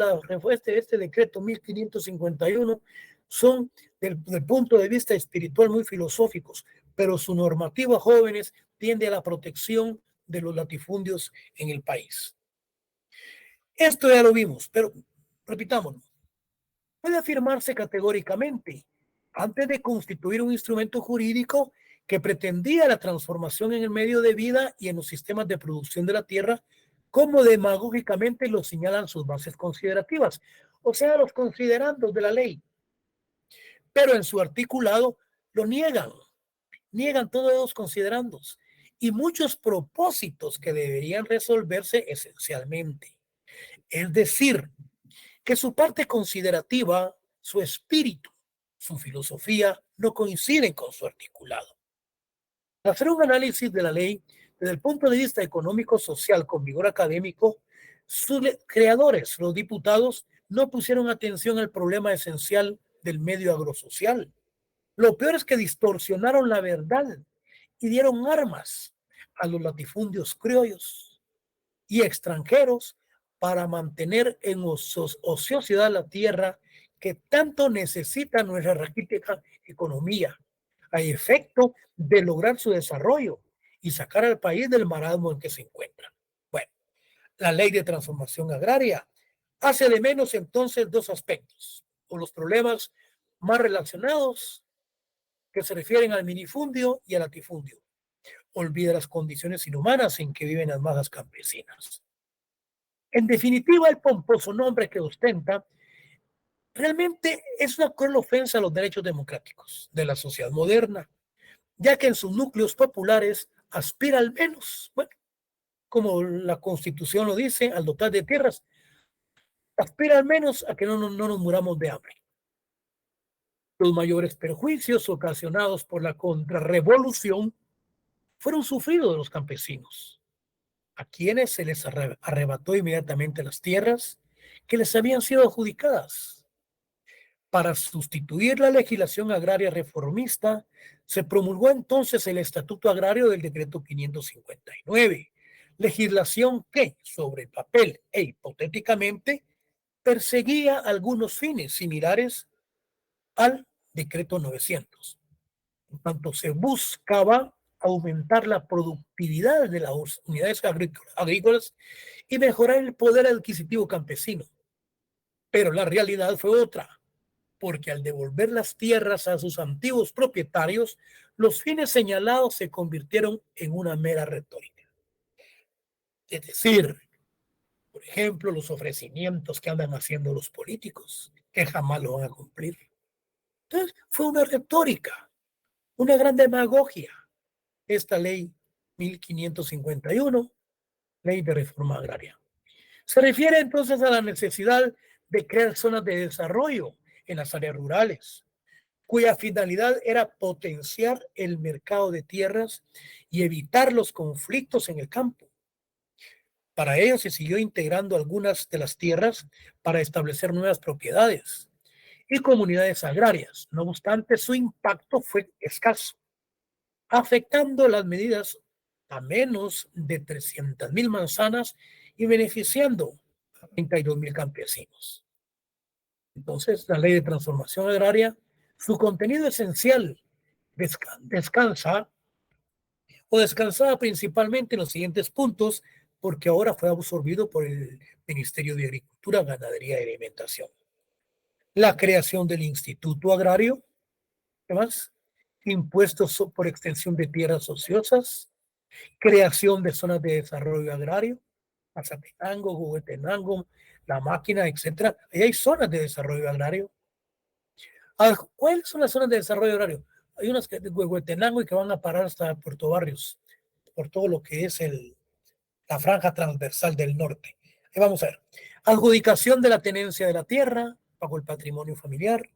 este decreto 1551 son del punto de vista espiritual muy filosóficos, pero su normativa, jóvenes, tiende a la protección de los latifundios en el país. Esto ya lo vimos, pero repitámoslo. Puede afirmarse categóricamente, antes de constituir un instrumento jurídico que pretendía la transformación en el medio de vida y en los sistemas de producción de la tierra, como demagógicamente lo señalan sus bases considerativas, o sea, los considerandos de la ley. Pero en su articulado lo niegan todos los considerandos y muchos propósitos que deberían resolverse esencialmente. Es decir, que su parte considerativa, su espíritu, su filosofía no coinciden con su articulado. Al hacer un análisis de la ley desde el punto de vista económico-social con vigor académico, sus creadores, los diputados, no pusieron atención al problema esencial del medio agrosocial. Lo peor es que distorsionaron la verdad y dieron armas a los latifundios criollos y extranjeros para mantener en ociosidad la tierra que tanto necesita nuestra raquítica economía, a efecto de lograr su desarrollo y sacar al país del marasmo en que se encuentra. Bueno, la ley de transformación agraria hace de menos entonces dos aspectos, o los problemas más relacionados que se refieren al minifundio y al latifundio. Olvida las condiciones inhumanas en que viven las masas campesinas. En definitiva, el pomposo nombre que ostenta realmente es una cruel ofensa a los derechos democráticos de la sociedad moderna, ya que en sus núcleos populares aspira al menos, bueno, como la Constitución lo dice, al dotar de tierras, aspira al menos a que no nos muramos de hambre. Los mayores perjuicios ocasionados por la contrarrevolución fueron sufridos de los campesinos. a quienes se les arrebató inmediatamente las tierras que les habían sido adjudicadas. Para sustituir la legislación agraria reformista, se promulgó entonces el Estatuto Agrario del Decreto 559, legislación que, sobre el papel e hipotéticamente, perseguía algunos fines similares al Decreto 900. En tanto, se buscaba aumentar la productividad de las unidades agrícolas y mejorar el poder adquisitivo campesino. Pero la realidad fue otra, porque al devolver las tierras a sus antiguos propietarios, los fines señalados se convirtieron en una mera retórica. Es decir, por ejemplo, los ofrecimientos que andan haciendo los políticos, que jamás lo van a cumplir. Entonces, fue una retórica, una gran demagogia. Esta ley 1551, ley de reforma agraria. Se refiere entonces a la necesidad de crear zonas de desarrollo en las áreas rurales, cuya finalidad era potenciar el mercado de tierras y evitar los conflictos en el campo. Para ello se siguió integrando algunas de las tierras para establecer nuevas propiedades y comunidades agrarias. No obstante, su impacto fue escaso, afectando las medidas a menos de 300,000 manzanas y beneficiando a 32,000 campesinos. Entonces, la ley de transformación agraria, su contenido esencial descansaba principalmente en los siguientes puntos, porque ahora fue absorbido por el Ministerio de Agricultura, Ganadería y Alimentación. La creación del Instituto Agrario, ¿qué más? Impuestos por extensión de tierras ociosas, creación de zonas de desarrollo agrario, Mazatenango, Huehuetenango, La Máquina, etcétera. Ahí hay zonas de desarrollo agrario. ¿Cuáles son las zonas de desarrollo agrario? Hay unas de Huehuetenango y que van a parar hasta Puerto Barrios, por todo lo que es la franja transversal del norte. Ahí vamos a ver. Adjudicación de la tenencia de la tierra bajo el patrimonio familiar,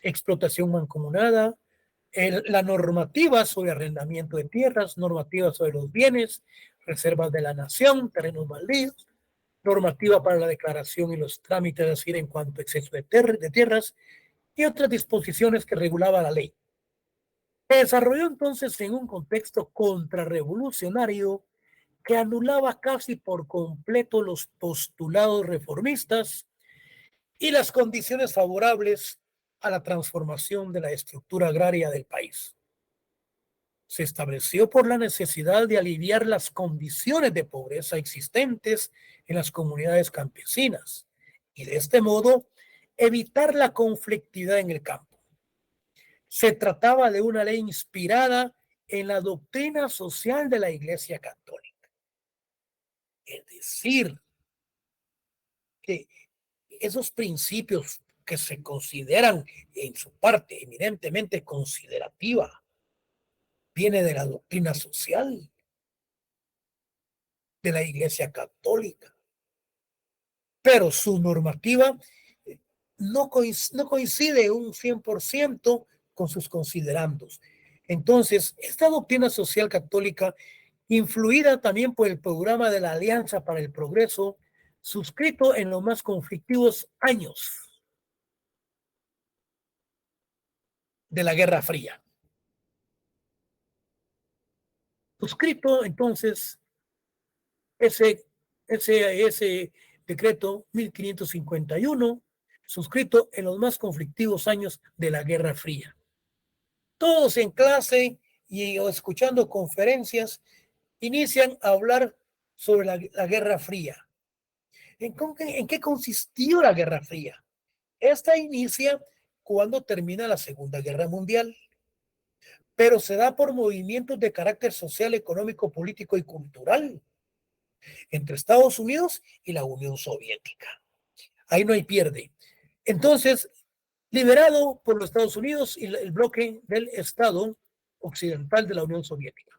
explotación mancomunada, la normativa sobre arrendamiento de tierras, normativa sobre los bienes, reservas de la nación, terrenos baldíos, normativa para la declaración y los trámites, es decir, en cuanto a exceso de tierras, y otras disposiciones que regulaba la ley. Se desarrolló entonces en un contexto contrarrevolucionario que anulaba casi por completo los postulados reformistas y las condiciones favorables a la transformación de la estructura agraria del país. Se estableció por la necesidad de aliviar las condiciones de pobreza existentes en las comunidades campesinas y de este modo evitar la conflictividad en el campo. Se trataba de una ley inspirada en la doctrina social de la Iglesia Católica. Es decir, que esos principios que se consideran en su parte eminentemente considerativa viene de la doctrina social de la Iglesia Católica, pero su normativa no coincide un 100% con sus considerandos. Entonces, esta doctrina social católica, influida también por el programa de la Alianza para el Progreso, suscrito en los más conflictivos años de la Guerra Fría. Suscrito entonces ese decreto 1551, suscrito en los más conflictivos años de la Guerra Fría. Todos en clase y escuchando conferencias inician a hablar sobre la Guerra Fría. ¿En qué consistió la Guerra Fría? Esta inicia cuando termina la Segunda Guerra Mundial, pero se da por movimientos de carácter social, económico, político y cultural entre Estados Unidos y la Unión Soviética. Ahí no hay pierde. Entonces, liberado por los Estados Unidos y el bloque del Estado occidental de la Unión Soviética.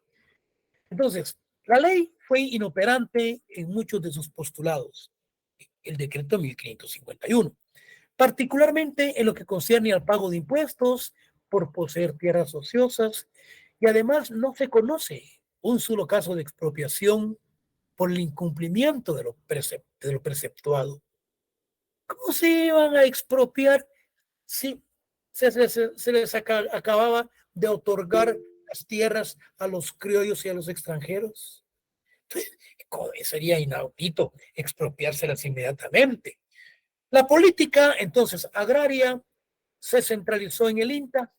Entonces, la ley fue inoperante en muchos de sus postulados, el decreto 1551, particularmente en lo que concierne al pago de impuestos por poseer tierras ociosas, y además no se conoce un solo caso de expropiación por el incumplimiento de lo preceptuado. ¿Cómo se iban a expropiar si se les acababa de otorgar las tierras a los criollos y a los extranjeros? Entonces, sería inaudito expropiárselas inmediatamente. La política, entonces, agraria se centralizó en el INTA,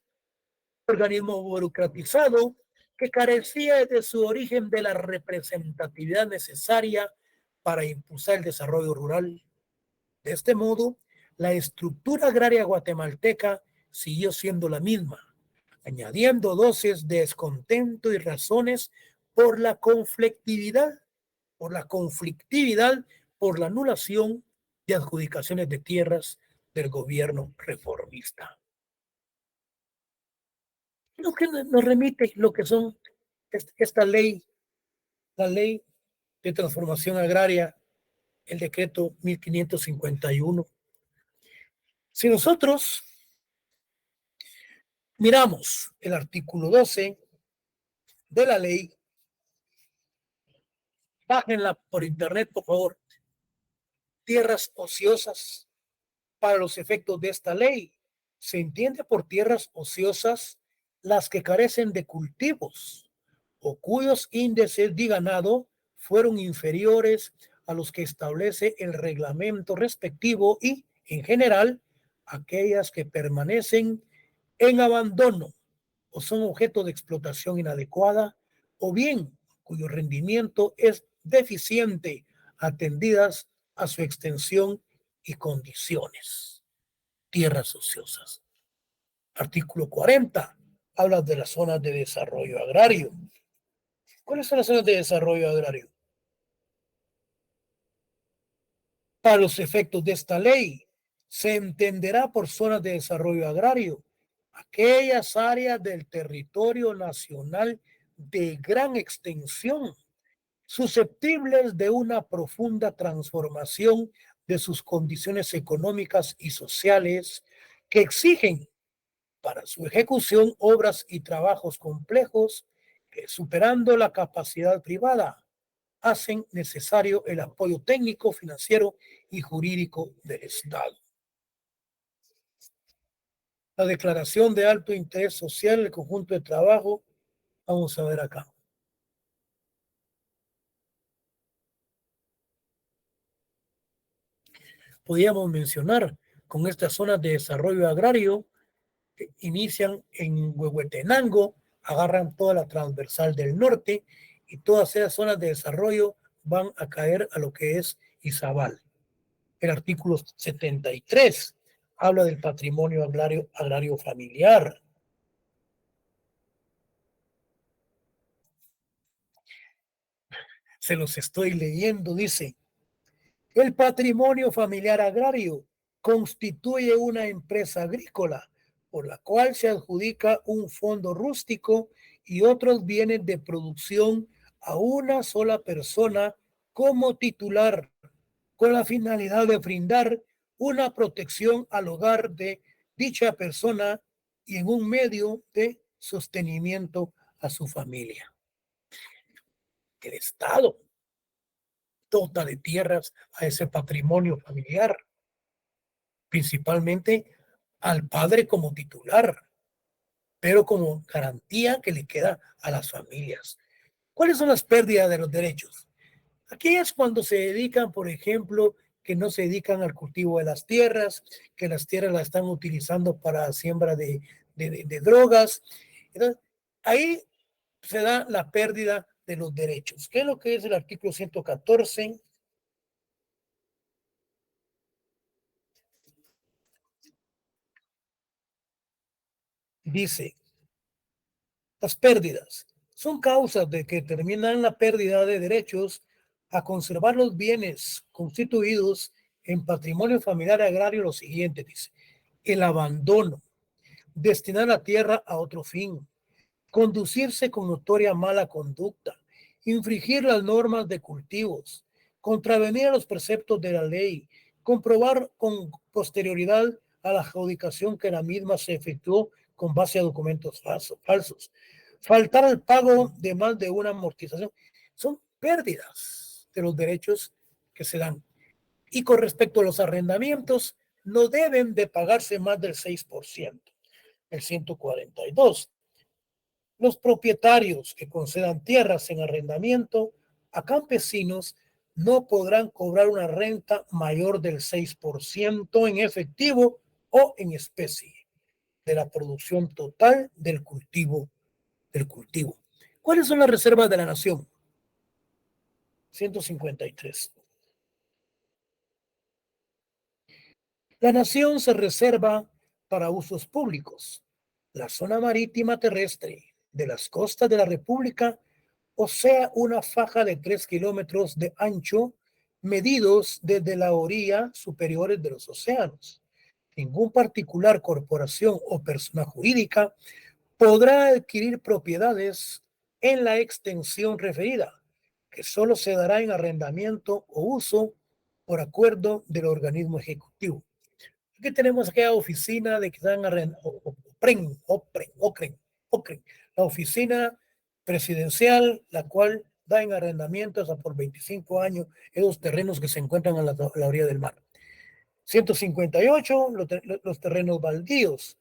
organismo burocratizado que carecía de su origen de la representatividad necesaria para impulsar el desarrollo rural. De este modo, la estructura agraria guatemalteca siguió siendo la misma, añadiendo dosis de descontento y razones por la conflictividad, por la anulación de adjudicaciones de tierras del gobierno reformista. Lo que nos remite lo que son esta ley, la ley de transformación agraria, el decreto 1551. Si nosotros miramos el artículo 12 de la ley, bájenla por internet, por favor. Tierras ociosas. Para los efectos de esta ley, se entiende por tierras ociosas las que carecen de cultivos o cuyos índices de ganado fueron inferiores a los que establece el reglamento respectivo y, en general, aquellas que permanecen en abandono o son objeto de explotación inadecuada o bien cuyo rendimiento es deficiente, atendidas a su extensión y condiciones. Tierras ociosas. Artículo 40. Habla de las zonas de desarrollo agrario. ¿Cuáles son las zonas de desarrollo agrario? Para los efectos de esta ley, se entenderá por zonas de desarrollo agrario aquellas áreas del territorio nacional de gran extensión, susceptibles de una profunda transformación de sus condiciones económicas y sociales, que exigen para su ejecución obras y trabajos complejos que, superando la capacidad privada, hacen necesario el apoyo técnico, financiero y jurídico del Estado. La declaración de alto interés social, el conjunto de trabajo, vamos a ver acá. Podríamos mencionar con estas zonas de desarrollo agrario que inician en Huehuetenango, agarran toda la transversal del norte y todas esas zonas de desarrollo van a caer a lo que es Izabal. El artículo 73 habla del patrimonio agrario familiar. Se los estoy leyendo, dice: el patrimonio familiar agrario constituye una empresa agrícola por la cual se adjudica un fondo rústico y otros bienes de producción a una sola persona como titular, con la finalidad de brindar una protección al hogar de dicha persona y en un medio de sostenimiento a su familia. El Estado dota de tierras a ese patrimonio familiar, principalmente al padre como titular, pero como garantía que le queda a las familias. ¿Cuáles son las pérdidas de los derechos? Aquí es cuando se dedican, por ejemplo, que no se dedican al cultivo de las tierras, que las tierras las están utilizando para siembra de drogas. Entonces, ahí se da la pérdida de los derechos. ¿Qué es lo que es el artículo 114? Dice: las pérdidas son causas de que determinan la pérdida de derechos a conservar los bienes constituidos en patrimonio familiar agrario. Lo siguiente dice: el abandono, destinar la tierra a otro fin, conducirse con notoria mala conducta, infringir las normas de cultivos, contravenir a los preceptos de la ley, comprobar con posterioridad a la adjudicación que la misma se efectuó con base a documentos falsos, faltar al pago de más de una amortización. Son pérdidas de los derechos que se dan. Y con respecto a los arrendamientos, no deben de pagarse más del 6%, el 142. Los propietarios que concedan tierras en arrendamiento a campesinos no podrán cobrar una renta mayor del 6% en efectivo o en especie de la producción total del cultivo. ¿Cuáles son las reservas de la nación? 153. La nación se reserva para usos públicos la zona marítima terrestre de las costas de la República, o sea, una faja de 3 kilómetros de ancho, medidos desde la orilla superiores de los océanos. Ningún particular, corporación o persona jurídica podrá adquirir propiedades en la extensión referida, que solo se dará en arrendamiento o uso por acuerdo del organismo ejecutivo. Aquí tenemos aquella oficina de que están OCREN, la oficina presidencial, la cual da en arrendamiento hasta por 25 años esos terrenos que se encuentran a la orilla del mar. 158, los terrenos baldíos.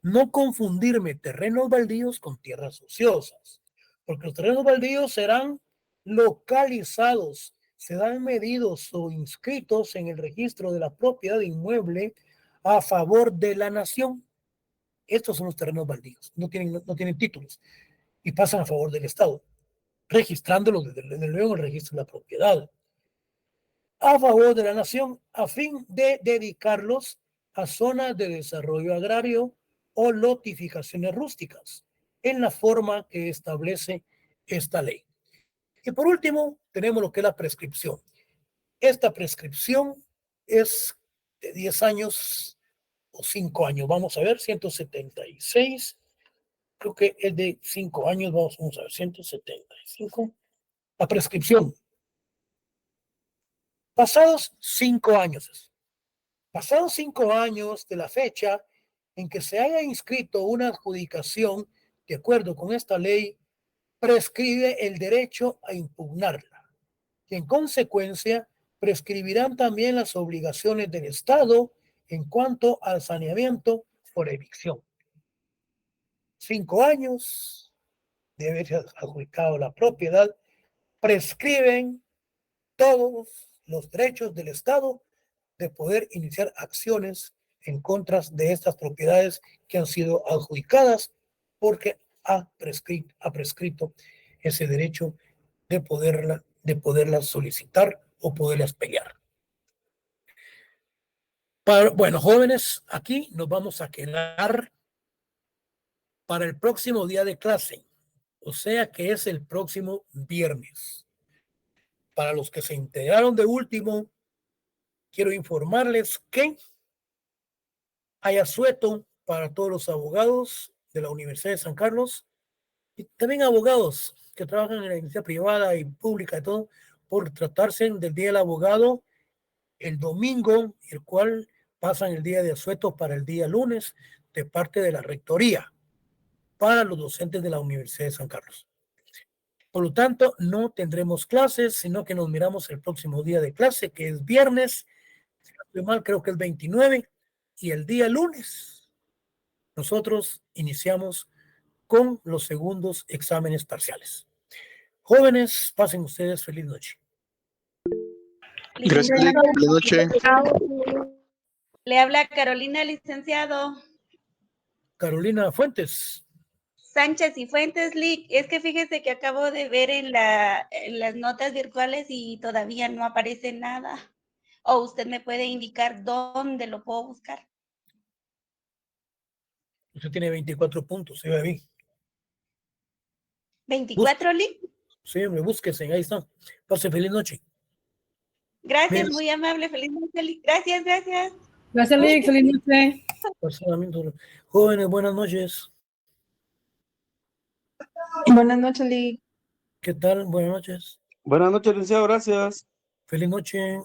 No confundirme terrenos baldíos con tierras ociosas, porque los terrenos baldíos serán localizados, serán medidos o inscritos en el registro de la propiedad inmueble a favor de la nación. Estos son los terrenos baldíos, no tienen títulos y pasan a favor del Estado, registrándolos desde luego en el registro de la propiedad a favor de la nación a fin de dedicarlos a zonas de desarrollo agrario o lotificaciones rústicas en la forma que establece esta ley. Y por último, tenemos lo que es la prescripción. Esta prescripción es de 10 años o 5 años. Vamos a ver, 176. Creo que es de 5 años. Vamos a ver, 175. La prescripción. Pasados 5 años. Pasados 5 años de la fecha en que se haya inscrito una adjudicación de acuerdo con esta ley, prescribe el derecho a impugnarla. Y en consecuencia, prescribirán también las obligaciones del Estado en cuanto al saneamiento por evicción. 5 años de haberse adjudicado la propiedad, prescriben todos los derechos del Estado de poder iniciar acciones en contra de estas propiedades que han sido adjudicadas porque ha prescrito ese derecho de poderlas solicitar o poderlas pelear. Bueno, jóvenes, aquí nos vamos a quedar para el próximo día de clase, o sea que es el próximo viernes. Para los que se integraron de último, quiero informarles que hay asueto para todos los abogados de la Universidad de San Carlos y también abogados que trabajan en la industria privada y pública y todo, por tratarse del Día del Abogado el domingo, el cual pasan el día de asueto para el día lunes de parte de la Rectoría para los docentes de la Universidad de San Carlos. Por lo tanto, no tendremos clases, sino que nos miramos el próximo día de clase, que es viernes, si no estoy mal, creo que es 29, y el día lunes nosotros iniciamos con los segundos exámenes parciales. Jóvenes, pasen ustedes feliz noche. Gracias, Lick. Buenas noches. Le habla Carolina, licenciado. Carolina Fuentes. Sánchez y Fuentes, Lick. Es que fíjese que acabo de ver en las notas virtuales y todavía no aparece nada. O usted me puede indicar dónde lo puedo buscar. Usted tiene 24 puntos, se ve bien. 24, Lick. Sí, hombre, búsquese, ahí está. Pase feliz noche. Gracias, Bien. muy amable. Feliz noche, Lick. Gracias, gracias. Gracias, Lick. Feliz noche. Jóvenes, buenas noches. Buenas noches, Lick. ¿Qué tal? Buenas noches. Buenas noches, licenciado. Gracias. Feliz noche.